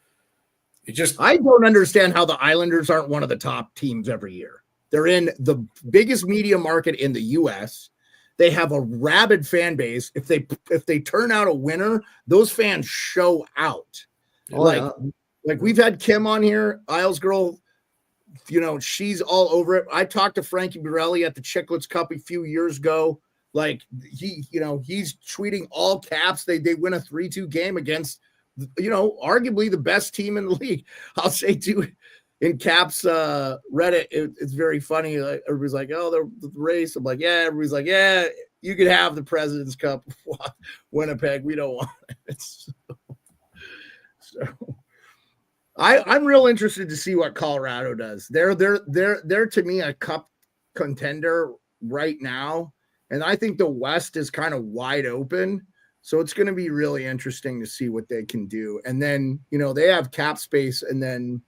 I don't understand how the Islanders aren't one of the top teams every year. They're in the biggest media market in the U.S. They have a rabid fan base. If they turn out a winner, those fans show out. Like we've had Kim on here, Isles girl. She's all over it. I talked to Frankie Borelli at the Chicklets Cup a few years ago. Like he's tweeting all caps. They win a 3-2 game against, arguably the best team in the league. I'll say too, in caps Reddit, it's very funny. Like, everybody's like, oh, the race. I'm like, yeah. Everybody's like, yeah, you could have the President's Cup, Winnipeg. We don't want it. So I'm real interested to see what Colorado does. They're to me a cup contender right now, and I think the West is kind of wide open. So it's going to be really interesting to see what they can do. And then they have cap space, and then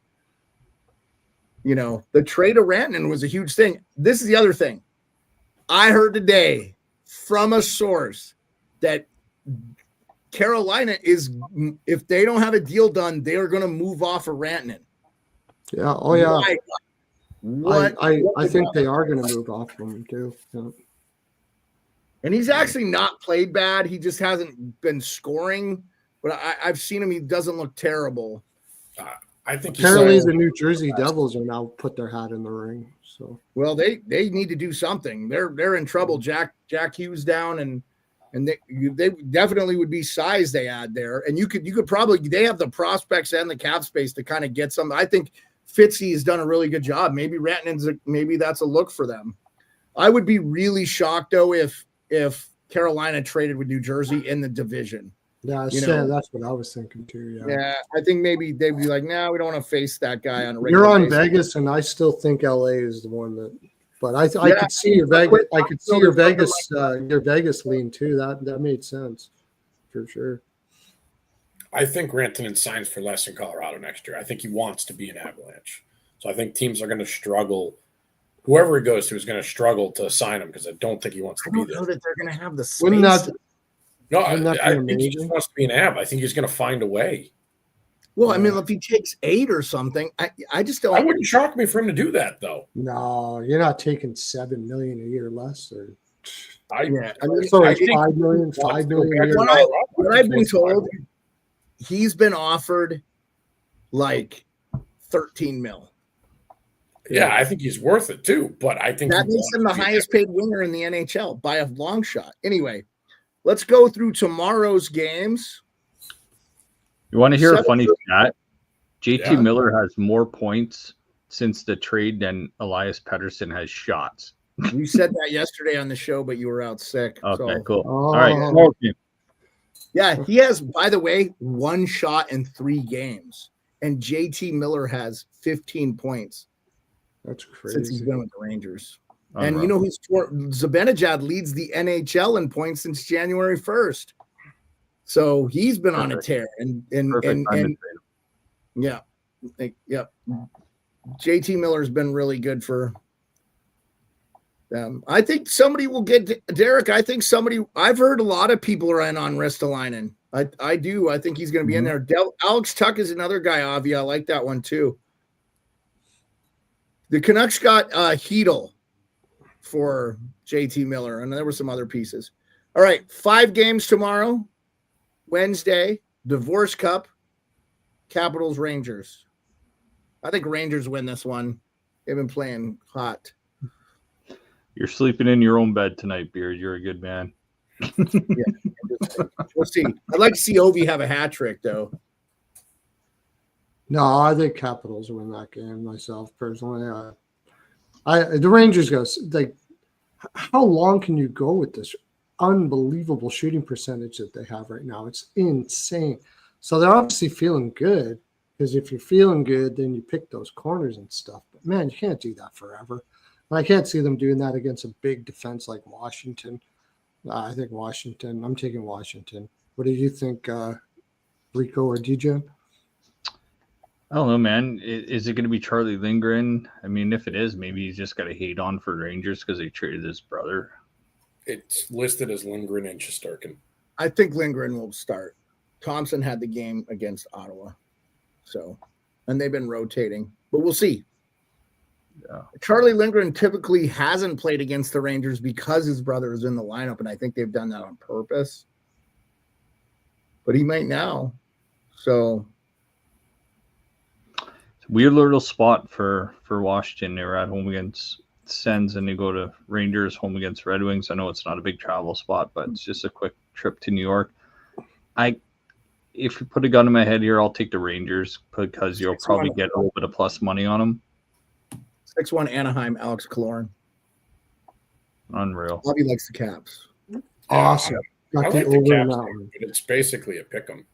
the trade of Rantanen was a huge thing. This is the other thing I heard today from a source that Carolina is, if they don't have a deal done, they are going to move off of Rantanen. Yeah. Oh yeah. I think they are going to move off of him too. Yeah. And he's actually not played bad. He just hasn't been scoring, but I've seen him. He doesn't look terrible. I think apparently the New Jersey Devils are now put their hat in the ring. So well, they need to do something. They're in trouble. Jack Hughes down, and they definitely would be size they add there. And you could probably, they have the prospects and the cap space to kind of get some. I think Fitzy has done a really good job. Maybe maybe that's a look for them. I would be really shocked though if Carolina traded with New Jersey in the division. Yeah, that's what I was thinking too. Yeah, I think maybe they'd be like, no, we don't want to face that guy on a regular You're on basis. Vegas, and I still think LA is the one that. But I could see your Vegas. I could see your Vegas lean too. That made sense for sure. I think Rantanen signs for less in Colorado next year. I think he wants to be an Avalanche. So I think teams are going to struggle. Whoever he goes to is going to struggle to sign him because I don't think he wants to be there. I don't know that they're going to have the space. Wouldn't that, No, wouldn't that be I think he amazing? just wants to be an Av. I think he's going to find a way. Well, I mean, if he takes 8 or something, I just don't. I wouldn't shock me for him to do that, though. No, you're not taking $7 million a year less. Or I mean, so I it's think $5 million a year. What I've been told, he's been offered like 13 mil. Yeah, I think he's worth it too. But I think That makes him the highest paid winger in the NHL by a long shot. Anyway, let's go through tomorrow's games. You want to hear a funny stat? JT Yeah. Miller has more points since the trade than Elias Pettersson has shots. You said that yesterday on the show, but you were out sick. Okay, so. cool. Oh. All right. Okay. Yeah, he has, by the way, 1 shot in 3 games. And JT Miller has 15 points That's since he's crazy. been with the Rangers. Unreal. And you know who's Zibanejad leads the NHL in points since January 1st. So he's been on a tear. And Perfect time to trade him. yeah. JT Miller's been really good for them. I think somebody will get Derek. I think I've heard a lot of people are in on Ristolainen. I do. I think he's going to be in there. Alex Tuck is another guy, Avi. I like that one too. The Canucks got Hedel for JT Miller, and there were some other pieces. All right, 5 games tomorrow. Wednesday, Divorce Cup, Capitals, Rangers. I think Rangers win this one. They've been playing hot. You're sleeping in your own bed tonight, Beard. You're a good man. We'll see. I'd like to see Ovi have a hat trick, though. No, I think Capitals win that game myself personally. The Rangers go like, how long can you go with this unbelievable shooting percentage that they have right now? It's insane. So they're obviously feeling good, because if you're feeling good, then you pick those corners and stuff. But man, you can't do that forever. And I can't see them doing that against a big defense like Washington. I think Washington. I'm taking Washington. What do you think, Rico or DJ? I don't know, man. Is it going to be Charlie Lindgren? I mean, if it is, maybe he's just got to hate on for Rangers because they traded his brother. It's listed as Lindgren and Shesterkin. I think Lindgren will start. Thompson had the game against Ottawa. So, and they've been rotating, but we'll see. Yeah. Charlie Lindgren typically hasn't played against the Rangers because his brother is in the lineup, and I think they've done that on purpose. But he might now. So it's a weird little spot for Washington. They were at home against Sens, and they go to Rangers, home against Red Wings. I know it's not a big travel spot, but it's just a quick trip to New York. If you put a gun in my head here, I'll take the Rangers because you'll probably get a little bit of plus money on them. 6-1 Anaheim, Alex Killorn. Unreal. Bobby likes the Caps. Awesome. I Got like the the over Caps, and out. but it's basically a pick 'em.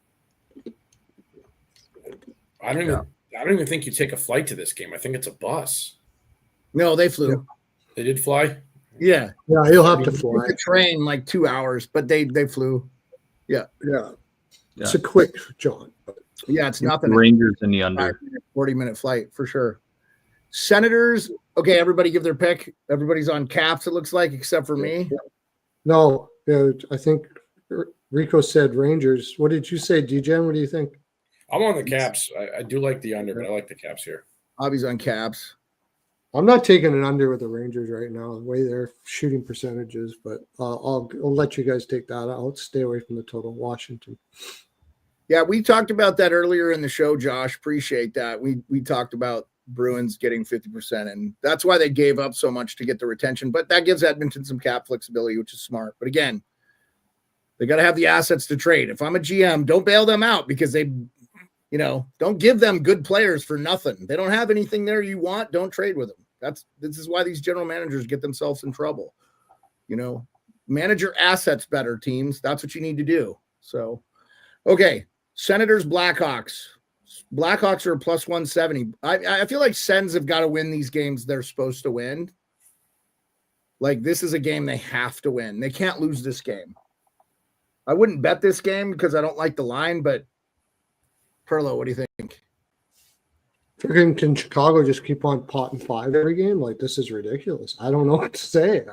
I don't even think you take a flight to this game. I think it's a bus. No, they flew. They did fly. Yeah. Yeah, he'll have to Took fly. the train like 2 hours, but they flew. Yeah. It's a quick John. Yeah, it's nothing. The Rangers in the under. 40-minute flight for sure. Senators. Okay, everybody give their pick. Everybody's on Caps, it looks like, except for me. No, I think Rico said Rangers. What did you say, DJ? What do you think? I'm on the Caps. I do like the under, but I like the Caps here. Bobby's on Caps. I'm not taking an under with the Rangers right now, the way their shooting percentages, but I'll let you guys take that. I'll stay away from the total. Washington. Yeah, we talked about that earlier in the show, Josh. Appreciate that. We talked about Bruins getting 50%, and that's why they gave up so much to get the retention. But that gives Edmonton some cap flexibility, which is smart. But again, they got to have the assets to trade. If I'm a GM, don't bail them out because they, don't give them good players for nothing. They don't have anything there you want. Don't trade with them. This is why these general managers get themselves in trouble. Manage your assets better, teams. That's what you need to do. So, okay, Senators, Blackhawks. Blackhawks are plus 170. I feel like Sens have got to win these games they're supposed to win. Like, this is a game they have to win. They can't lose this game. I wouldn't bet this game because I don't like the line, but Pearlo, what do you think? Freaking can Chicago just keep on potting 5 every game? Like, this is ridiculous. I don't know what to say.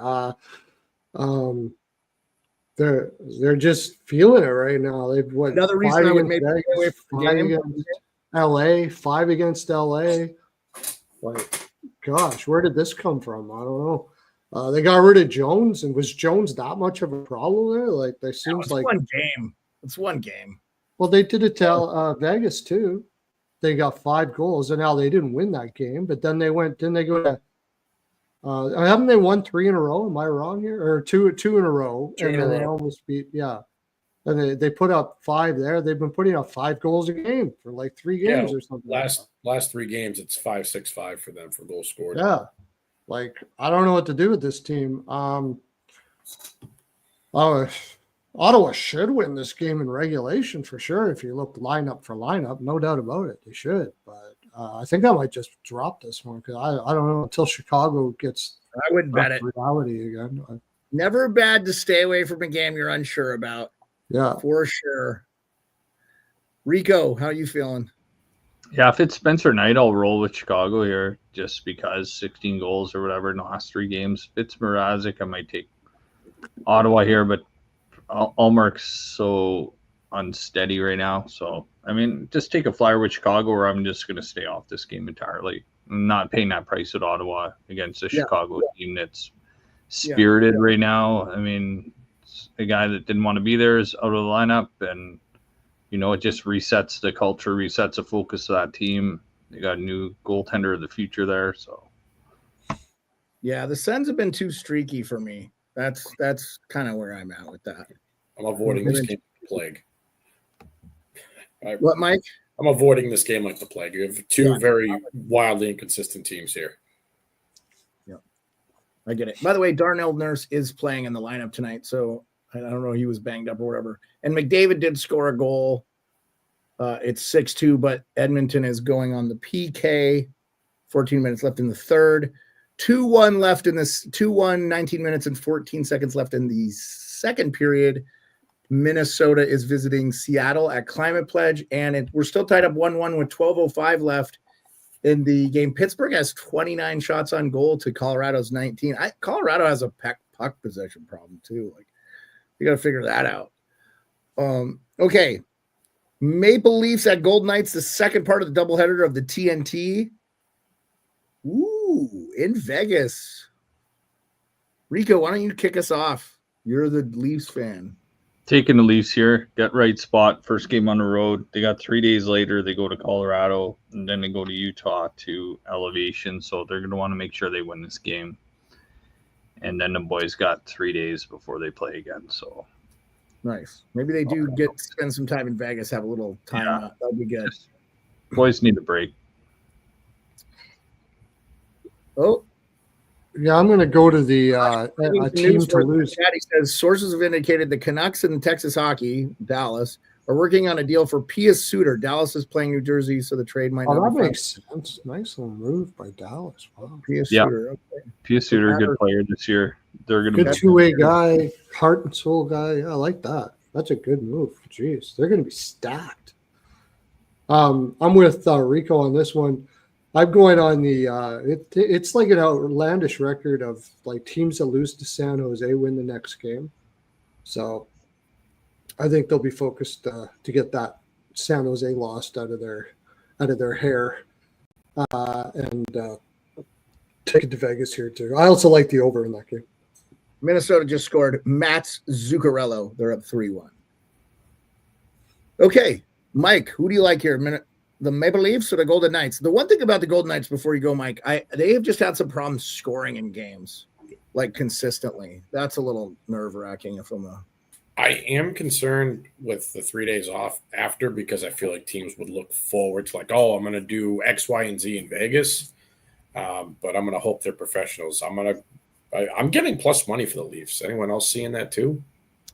They're just feeling it right now. They've what Another reason I would maybe stay away from the 5 game. against LA, 5 against LA. Like, gosh, where did this come from? I don't know. They got rid of Jones, and was Jones that much of a problem there? Like, they seems like one game. It's one game. Well, they did it to Vegas too. They got 5 goals, and now they didn't win that game. But then didn't they go to? Haven't they won 3 in a row? Am I wrong here? Or two in a row, and then they almost beat. Yeah, and they put up 5 there. They've been putting up 5 goals a game for like 3 games or something. Last 3 games, it's 5-6-5 for them for goals scored. Yeah, like I don't know what to do with this team. Ottawa should win this game in regulation for sure. If you look lineup for lineup, no doubt about it, they should. But I think I might just drop this one because I don't know until Chicago gets. I wouldn't bet it. Reality again. Never bad to stay away from a game you're unsure about. Yeah, for sure. Rico, how are you feeling? Yeah, if it's Spencer Knight, I'll roll with Chicago here just because 16 goals or whatever in the last 3 games. If it's Mrazek, I might take Ottawa here, but Allmark's so unsteady right now. So, I mean, just take a flyer with Chicago, or I'm just going to stay off this game entirely. I'm not paying that price at Ottawa against a Chicago team that's spirited right now. I mean, a guy that didn't want to be there is out of the lineup, and, you know, it just resets the culture, resets the focus of that team. They got a new goaltender of the future there. So, yeah, the Sens have been too streaky for me. That's kind of where I'm at with that. I'm avoiding this game like the plague. What, Mike? I'm avoiding this game like the plague. You have 2 very wildly inconsistent teams here. Yeah, I get it. By the way, Darnell Nurse is playing in the lineup tonight, so I don't know, he was banged up or whatever. And McDavid did score a goal. It's 6-2, but Edmonton is going on the PK. 14 minutes left in the third. 2-1 left in this 2-1, 19 minutes and 14 seconds left in the second period. Minnesota is visiting Seattle at Climate Pledge, and we're still tied up 1-1 with 12:05 left in the game. Pittsburgh has 29 shots on goal to Colorado's 19. Colorado has a puck possession problem too. Like, you got to figure that out. Okay. Maple Leafs at Golden Knights, the second part of the doubleheader of the TNT. Ooh, in Vegas. Rico, why don't you kick us off? You're the Leafs fan. Taking the Leafs here, get right spot, first game on the road. They got 3 days later, they go to Colorado, and then they go to Utah to elevation. So they're going to want to make sure they win this game. And then the boys got 3 days before they play again. So nice. Maybe they do spend some time in Vegas, have a little time out. That'd be good. Boys need a break. Oh, yeah, I'm going to go to the team to lose. He says sources have indicated the Canucks and Texas Hockey, Dallas, are working on a deal for Pius Suter. Dallas is playing New Jersey, so the trade might. Oh, that makes sense. Nice little move by Dallas. Wow. Pius Suter. Okay. Pius Suter, good player this year. They're going to good 2-way guy, heart and soul guy. Yeah, I like that. That's a good move. Jeez, they're going to be stacked. I'm with Rico on this one. I'm going on the it's like an outlandish record of like teams that lose to San Jose win the next game. So I think they'll be focused to get that San Jose lost out of their hair and take it to Vegas here too. I also like the over in that game. Minnesota just scored Mats Zuccarello. They're up 3-1. Okay, Mike, who do you like here? The Maple Leafs or the Golden Knights? The one thing about the Golden Knights before you go, Mike, they have just had some problems scoring in games, like consistently. That's a little nerve-wracking I am concerned with the 3 days off after because I feel like teams would look forward to like, oh, I'm going to do X, Y, and Z in Vegas, but I'm going to hope they're professionals. I'm getting plus money for the Leafs. Anyone else seeing that too?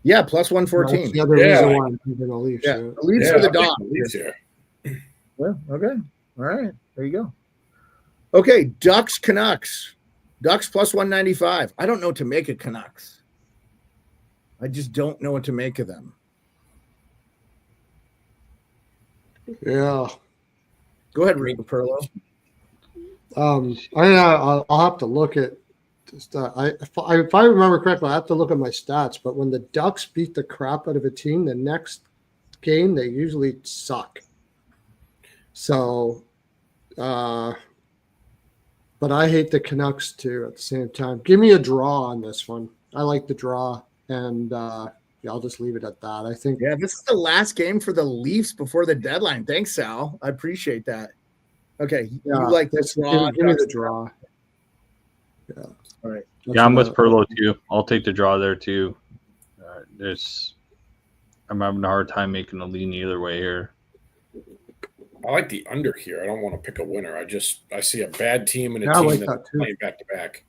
Yeah, plus 114. The other reason why I'm thinking the Leafs. Yeah, the Leafs for the Dogs here. Well, okay. All right. There you go. Okay. Ducks, Canucks. Ducks plus 195. I don't know what to make of Canucks. I just don't know what to make of them. Yeah. Go ahead, Rico Pearlo. I'll have to look at. If I remember correctly, I have to look at my stats. But when the Ducks beat the crap out of a team, the next game they usually suck. So, but I hate the Canucks too. At the same time, give me a draw on this one. I like the draw, and I'll just leave it at that. I think. Yeah, this is the last game for the Leafs before the deadline. Thanks, Sal. I appreciate that. Okay, Yeah, you like this draw? Give me the draw. Yeah. All right. Yeah, I'm with Pearlo too. I'll take the draw there too. I'm having a hard time making a lean either way here. I like the under here. I don't want to pick a winner. I see a bad team and a I team like that's that too. playing back to back.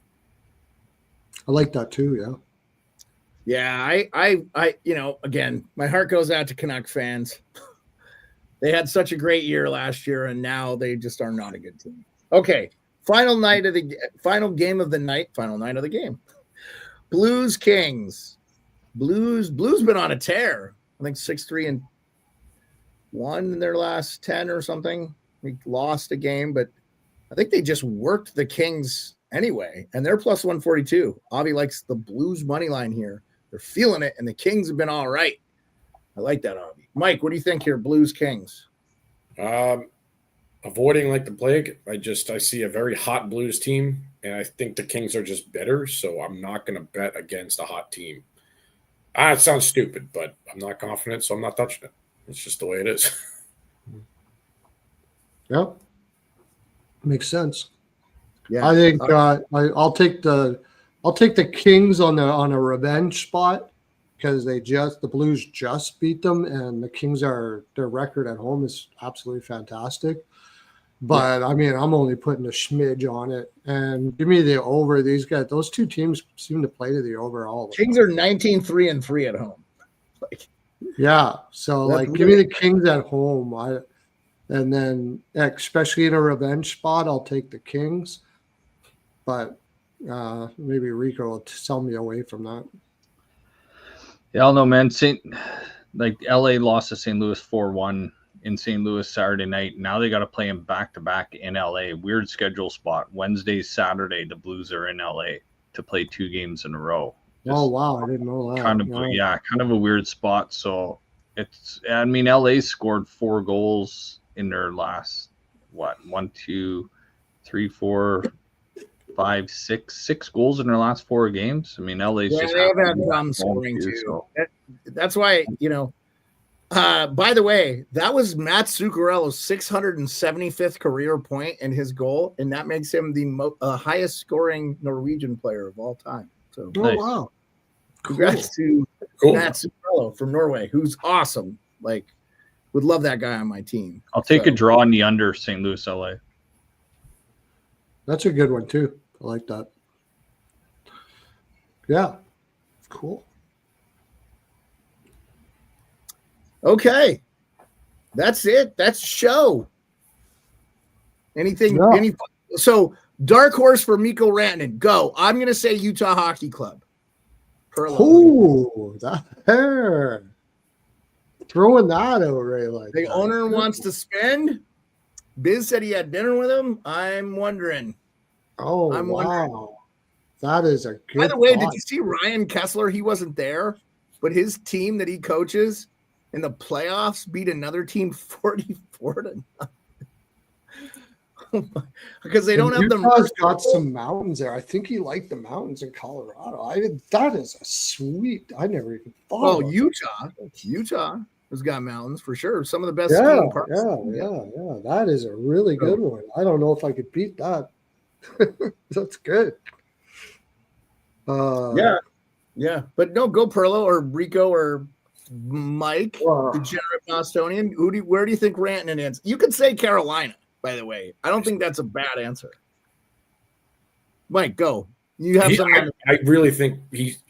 I like that too. Yeah. Yeah, I again, my heart goes out to Canuck fans. They had such a great year last year, and now they just are not a good team. Okay, final night of the game. Blues Kings. Blues been on a tear. I think 6-3-1 in their last 10 or something. We lost a game, but I think they just worked the Kings anyway, and they're plus 142. Avi likes the Blues money line here. They're feeling it, and the Kings have been all right. I like that, Avi. Mike, what do you think here, Blues Kings? Avoiding like the plague. I see a very hot Blues team, and I think the Kings are just better, so I'm not going to bet against a hot team. It sounds stupid, but I'm not confident, so I'm not touching it. It's just the way it is. Yep. Makes sense. Yeah, I think I'll take the Kings on a revenge spot because the Blues just beat them, and the Kings their record at home is absolutely fantastic. But I mean, I'm only putting a smidge on it, and give me the over. Those two teams seem to play to the over all. Kings are 19-3-3 at home. So give me the Kings at home. And then especially in a revenge spot, I'll take the Kings. But maybe Rico will sell me away from that. Yeah, I don't know, man. LA lost to St. Louis 4-1 in St. Louis Saturday night. Now they got to play them back-to-back in LA. Weird schedule spot. Wednesday, Saturday, the Blues are in LA to play 2 games in a row. Wow, I didn't know that. Kind of a weird spot. So LA scored 4 goals in their last 1, 2, 3, 4, 5, 6 goals in their last 4 games. I mean, LA's just they've had problem scoring too. So. That's why, by the way, that was Matt Zuccarello's 675th career point in his goal, and that makes him the highest scoring Norwegian player of all time. So, wow. Congrats to Matt Zuccarello from Norway, who's awesome. Would love that guy on my team. I'll take a draw on the under St. Louis, LA. That's a good one too. I like that. Yeah. Cool. Okay. That's it. That's show. Anything? Yeah. So dark horse for Mikko Rantanen. Go. I'm going to say Utah Hockey Club. Pearlo. Ooh, that hair. Throwing that over like the owner wants to spend. Biz said he had dinner with him. I'm wondering. Oh, I'm wow. That is a good By the way, thought. did you see Ryan Kessler? He wasn't there, but his team that he coaches in the playoffs beat another team 44-0. Because they don't have them. Utah's got some mountains there. I think he liked the mountains in Colorado. That is a sweet. I never even thought. Oh, Utah has got mountains for sure. Some of the best Yeah. skiing parks. That is a really good one. I don't know if I could beat that. That's good. Yeah. But no, go Pearlo or Rico or Mike, Degenerate Bostonian. Where do you think Rantanen is? You could say Carolina, by the way. I don't think that's a bad answer. Mike, go. You have something. I really think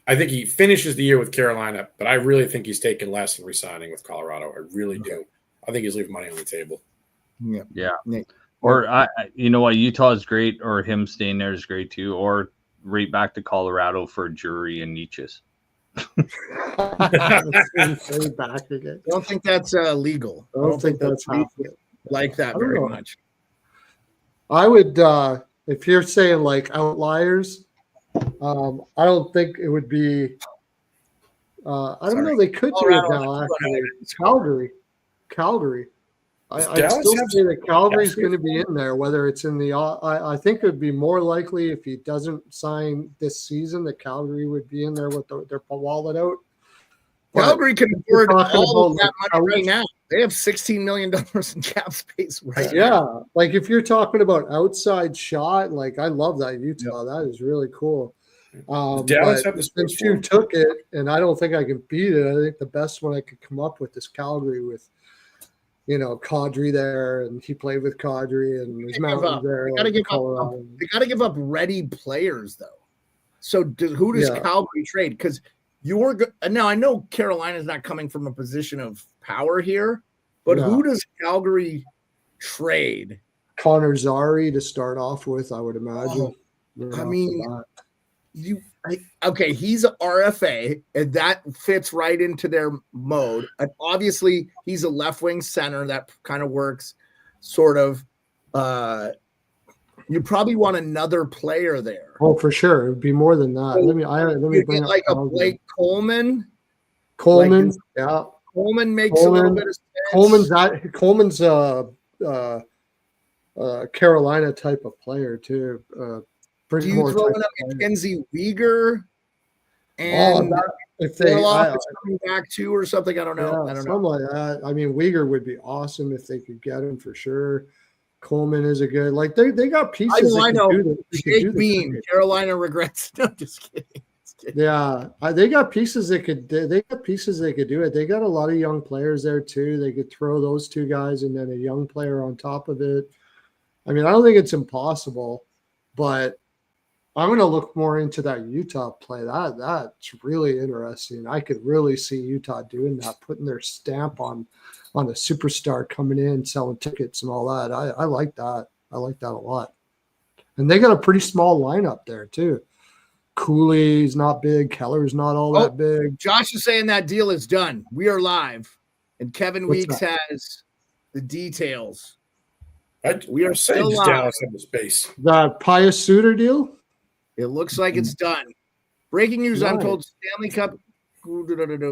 I think he finishes the year with Carolina, but I really think he's taking less and resigning with Colorado. I really do. I think he's leaving money on the table. Yeah. Or you know what, Utah is great, or him staying there is great too, or right back to Colorado for Jury and Nietzsche's. Back again. I don't think that's legal. I don't think that's happening. Like that I don't very know. much. I would, if you're saying like outliers, I don't think it would be. I don't know. They could do it now. Actually, Calgary. I'd still say that Calgary's going to be in there. Whether it's in the, I think it would be more likely if he doesn't sign this season that Calgary would be in there with their wallet out. Calgary can afford all of that money like right now. They have $16 million in cap space right now. Yeah, like if you're talking about outside shot, like I love that Utah. That is really cool. Dallas have the space since you took it, and I don't think I can beat it. I think the best one I could come up with is Calgary with, Kadri there, and he played with Kadri, and there's mountains there. They got to give up ready players though. So who does Calgary trade? Because now I know Carolina's not coming from a position of power here, but who does Calgary trade? Connor Zary to start off with, I would imagine. He's a RFA, and that fits right into their mode. And obviously, he's a left wing center that kind of works. Sort of. You probably want another player there. Oh, for sure, it would be more than that. So let me bring like a Blake Coleman. Coleman makes a little bit of sense. Coleman's Carolina type of player too. Do you throw in a Mackenzie Weegar and if they coming back too or something? I don't know. Something like that. I mean, Weegar would be awesome if they could get him for sure. Coleman is a good, like they got pieces. I know. Jake Bean, Carolina regrets. No, just kidding. Yeah, they got pieces they could. They got pieces they could do it. They got a lot of young players there too. They could throw those two guys and then a young player on top of it. I mean, I don't think it's impossible, but I'm going to look more into that Utah play. That's really interesting. I could really see Utah doing that, putting their stamp on a superstar coming in, selling tickets and all that. I like that. I like that a lot. And they got a pretty small lineup there too. Cooley's not big. Keller's not all that big. Josh is saying that deal is done. We are live, and Kevin Weeks has the details. We are still live. Dallas have the space. That Pius Suter deal. It looks like it's done. Breaking news, I'm told Stanley Cup.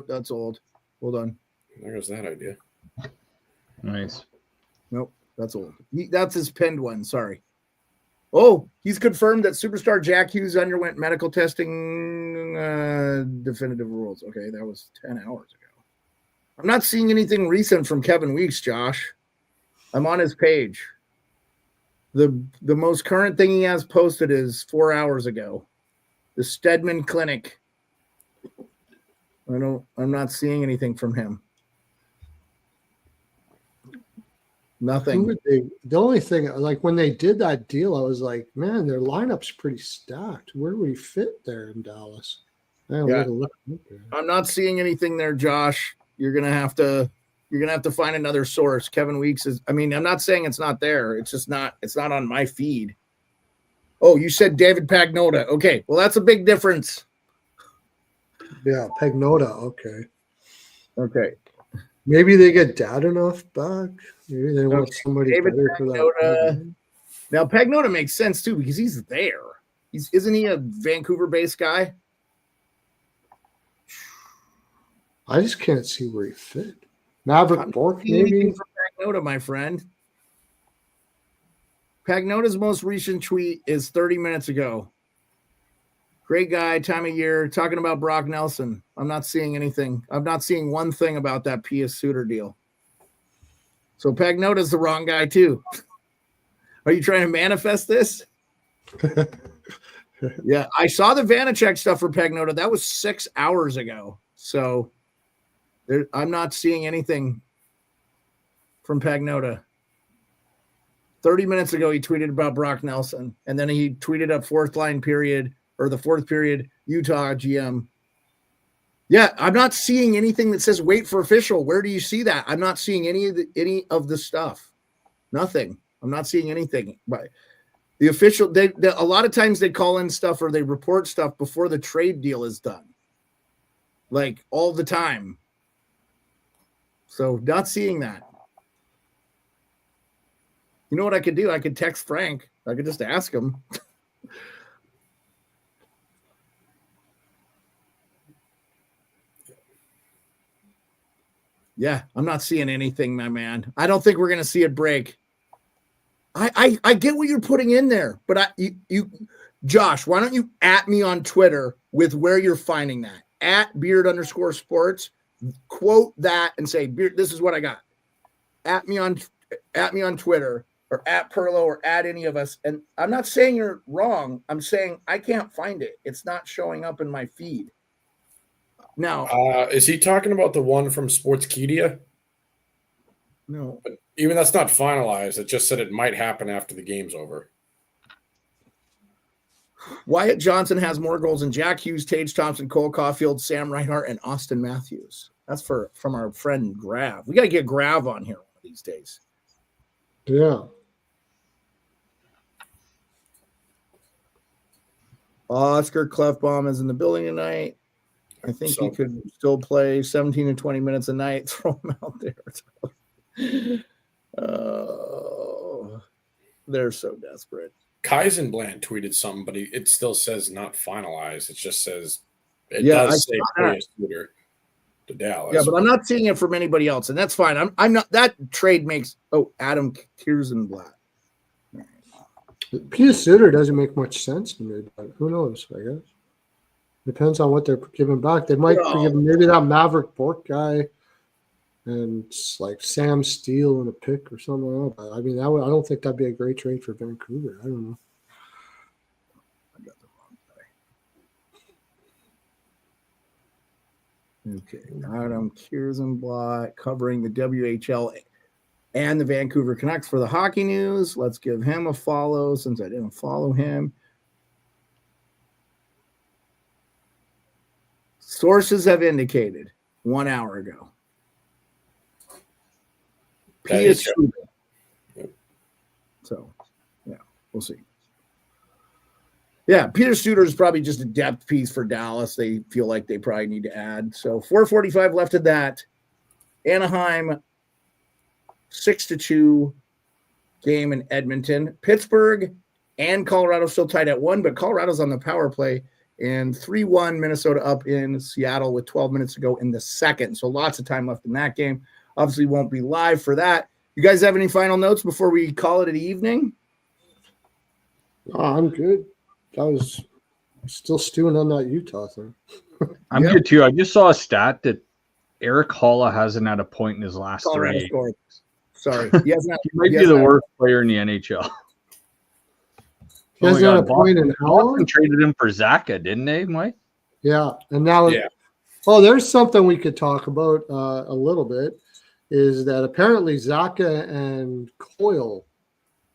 That's old. Hold on. There goes that idea. Nice. Nope, that's old. That's his pinned one. Sorry. Oh, he's confirmed that superstar Jack Hughes underwent medical testing. Definitive rules. Okay, that was 10 hours ago. I'm not seeing anything recent from Kevin Weeks, Josh. I'm on his page. The most current thing he has posted is 4 hours ago. The Stedman Clinic. I'm not seeing anything from him. Nothing. The only thing, like when they did that deal, I was like, man, their lineup's pretty stacked. Where would he fit there in Dallas? I'm not seeing anything there, Josh. You're gonna have to find another source. Kevin Weeks is. I mean, I'm not saying it's not there. It's just not. It's not on my feed. Oh, you said David Pagnotta. Okay, well that's a big difference. Yeah, Pagnotta. Okay. Maybe they get Dadonov back. Maybe they want somebody David better for that. Now Pagnotta makes sense too because he's there. Isn't he a Vancouver-based guy? I just can't see where he fit. Maverick Bork, maybe. For Pagnotta, my friend. Pagnotta's most recent tweet is 30 minutes ago. Great guy, time of year, talking about Brock Nelson. I'm not seeing anything. I'm not seeing one thing about that Pius Suter deal. So Pagnotta's the wrong guy too. Are you trying to manifest this? Yeah, I saw the Vanacek stuff for Pagnotta. That was 6 hours ago. So I'm not seeing anything from Pagnotta. 30 minutes ago, he tweeted about Brock Nelson, and then he tweeted up fourth period, Utah GM. Yeah, I'm not seeing anything that says wait for official. Where do you see that? I'm not seeing any of the stuff. Nothing. I'm not seeing anything. But the official, a lot of times they call in stuff or they report stuff before the trade deal is done. like all the time. So not seeing that. You know what I could do? I could text Frank. I could just ask him. Yeah, I'm not seeing anything, my man. I don't think we're going to see it break. I get what you're putting in there, but you Josh, why don't you at me on Twitter with where you're finding that? At @beard_sports, quote that and say, this is what I got. At me on Twitter or at Pearlo or at any of us. And I'm not saying you're wrong. I'm saying I can't find it. It's not showing up in my feed. Now, is he talking about the one from Sportskeeda? No. But even that's not finalized. It just said it might happen after the game's over. Wyatt Johnson has more goals than Jack Hughes, Tage Thompson, Cole Caulfield, Sam Reinhart, and Austin Matthews. That's from our friend Grav. We got to get Grav on here one of these days. Yeah. Oscar Clefbaum is in the building tonight. I think he could still play 17 to 20 minutes a night. Throw him out there. Oh, they're so desperate. Kaisenblant tweeted something, but it still says not finalized. It just says does say Suter to Dallas. Yeah, but I'm not seeing it from anybody else, and that's fine. I'm not. That trade makes Adam Kierszenblat. Pius Suter doesn't make much sense to me, but who knows? I guess depends on what they're giving back. They might give maybe that Maverick Bork guy and like Sam Steele and a pick or something like that. I mean, I don't think that'd be a great trade for Vancouver. I don't know. I got the wrong guy. Okay, Adam Kierszenblat covering the WHL and the Vancouver Canucks for the Hockey News. Let's give him a follow since I didn't follow him. Sources have indicated 1 hour ago. So, yeah, we'll see. Yeah, Peter Suter is probably just a depth piece for Dallas. They feel like they probably need to add. So 4:45 left of that. Anaheim 6-2 game in Edmonton. Pittsburgh and Colorado still tied at 1, but Colorado's on the power play. And 3-1 Minnesota up in Seattle with 12 minutes to go in the second. So lots of time left in that game. Obviously won't be live for that. You guys have any final notes before we call it an evening? I'm good. I was still stewing on that Utah thing. I'm good too. I just saw a stat that Eric Holla hasn't had a point in his last Colorado 3. scored. Sorry. He might be the worst player in the NHL. He hasn't had a point in how long? Boston traded him for Zaka, didn't they, Mike? Yeah. And now, there's something we could talk about a little bit, is that apparently Zaka and Coyle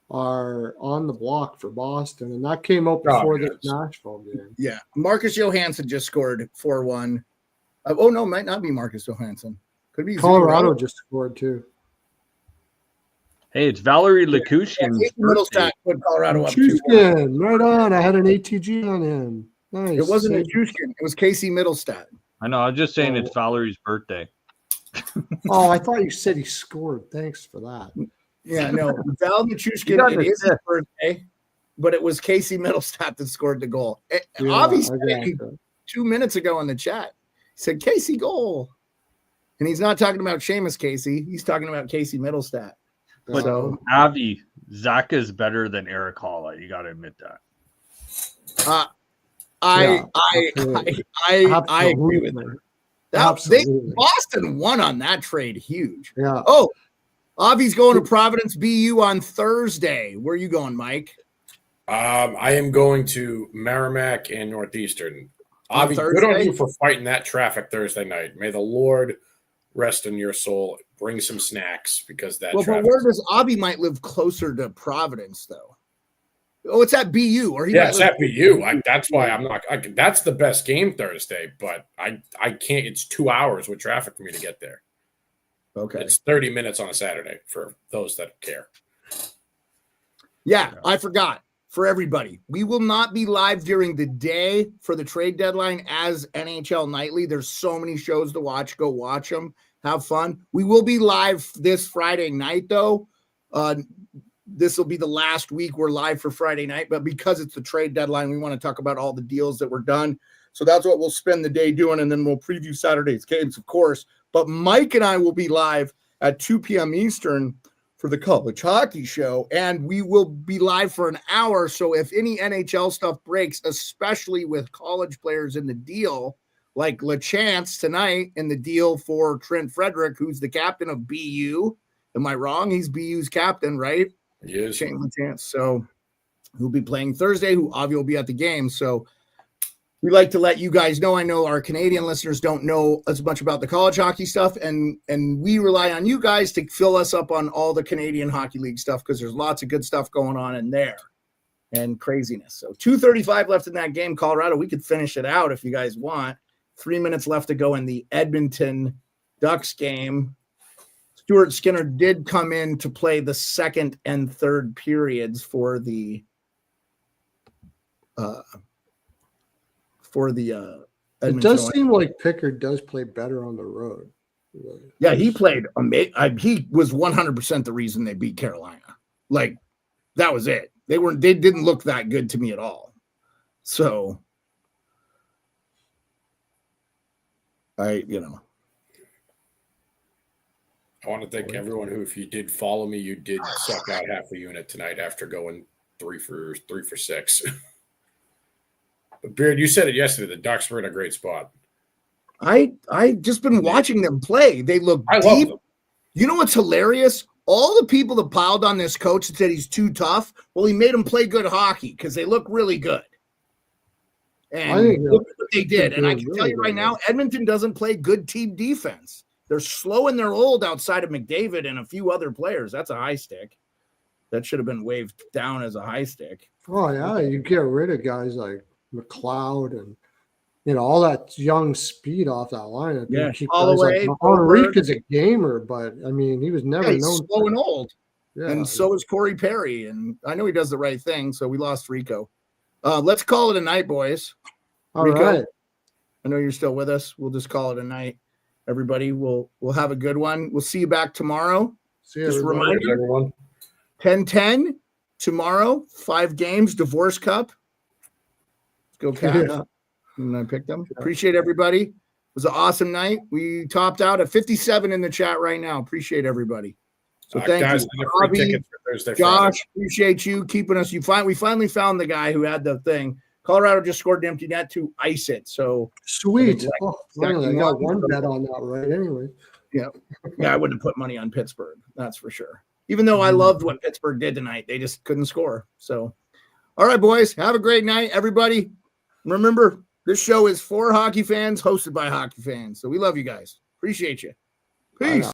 are on the block for Boston, and that came out before the Nashville game. Yeah. Marcus Johansson just scored 4-1. No, might not be Marcus Johansson. Could be Colorado just scored too. Hey, it's Valerie Lekushkin. Middlestat put Colorado up 2-1. Right on. I had an ATG on him. Nice. It wasn't Lekushkin. It was Casey Middlestat. I know. I was just saying it's Valerie's birthday. Oh, I thought you said he scored. Thanks for that. Yeah, no. Val Nichushkin, it is his birthday, but it was Casey Middlestat that scored the goal. Obviously, 2 minutes ago in the chat, he said, Casey goal. And he's not talking about Seamus Casey. He's talking about Casey Middlestat. But Avi, Zaka is better than Eric Holla. You got to admit that. I agree with that. Boston won on that trade, huge. Yeah. Oh, Avi's going to Providence BU on Thursday. Where are you going, Mike? I am going to Merrimack and Northeastern. Avi, good on you for fighting that traffic Thursday night. May the Lord rest in your soul. Bring some snacks because that. Well, but where does Avi might live closer to Providence though? Oh, it's at BU, or it's at BU. That's why I'm not. That's the best game Thursday, but I can't. It's 2 hours with traffic for me to get there. Okay, it's 30 minutes on a Saturday for those that care. Yeah, I forgot. for everybody. We will not be live during the day for the trade deadline as NHL Nightly. There's so many shows to watch. Go watch them. Have fun. We will be live this Friday night, though. This will be the last week we're live for Friday night, but because it's the trade deadline, we want to talk about all the deals that were done. So that's what we'll spend the day doing, and then we'll preview Saturday's games, of course. But Mike and I will be live at 2 p.m. Eastern for the College Hockey Show, and we will be live for an hour. So if any NHL stuff breaks, especially with college players in the deal, like LeChance tonight in the deal for Trent Frederic, who's the captain of BU. Am I wrong? He's BU's captain, right? He is. LeChance. So he'll be playing Thursday, who Avi will be at the game. So we like to let you guys know. I know our Canadian listeners don't know as much about the college hockey stuff, and we rely on you guys to fill us up on all the Canadian Hockey League stuff because there's lots of good stuff going on in there and craziness. So 2:35 left in that game, Colorado. We could finish it out if you guys want. 3 minutes left to go in the Edmonton Ducks game. Stuart Skinner did come in to play the second and third periods for the Edmonton. It does seem like Pickard does play better on the road. Yeah, he played amazing. He was 100% the reason they beat Carolina. Like, that was it. They didn't look that good to me at all. So I want to thank everyone who, if you did follow me, you did suck out half a unit tonight after going 3 for 6. But Beard, you said it yesterday. The Ducks were in a great spot. I just been watching them play. They look I deep. love them. You know what's hilarious? All the people that piled on this coach and said he's too tough. Well, he made them play good hockey because they look really good. And look what they did. And I can tell you right now, Edmonton doesn't play good team defense. They're slow and they're old outside of McDavid and a few other players. That's a high stick. That should have been waved down as a high stick. Oh, yeah. You get rid of guys like McLeod and all that young speed off that line. Yeah, Holloway. Henrique is a gamer, but I mean, he was never known slow and old. Yeah. And so is Corey Perry. And I know he does the right thing. So we lost Rico. Let's call it a night, boys. All Rico, right. I know you're still with us. We'll just call it a night. Everybody, we'll have a good one. We'll see you back tomorrow. See you, just remind everyone. 10-10 tomorrow. 5 games. Divorce Cup. Let's go Cats. Yeah. And I picked them. Appreciate everybody. It was an awesome night. We topped out at 57 in the chat right now. Appreciate everybody. So thank guys, you, free tickets for Thursday, Josh. Friday. Appreciate you keeping us. We finally found the guy who had the thing. Colorado just scored an empty net to ice it. So sweet. Finally, I got one bet on that right anyway. Yeah, I wouldn't have put money on Pittsburgh. That's for sure. Even though I loved what Pittsburgh did tonight, they just couldn't score. So, all right, boys, have a great night, everybody. Remember, this show is for hockey fans, hosted by hockey fans. So we love you guys. Appreciate you. Peace.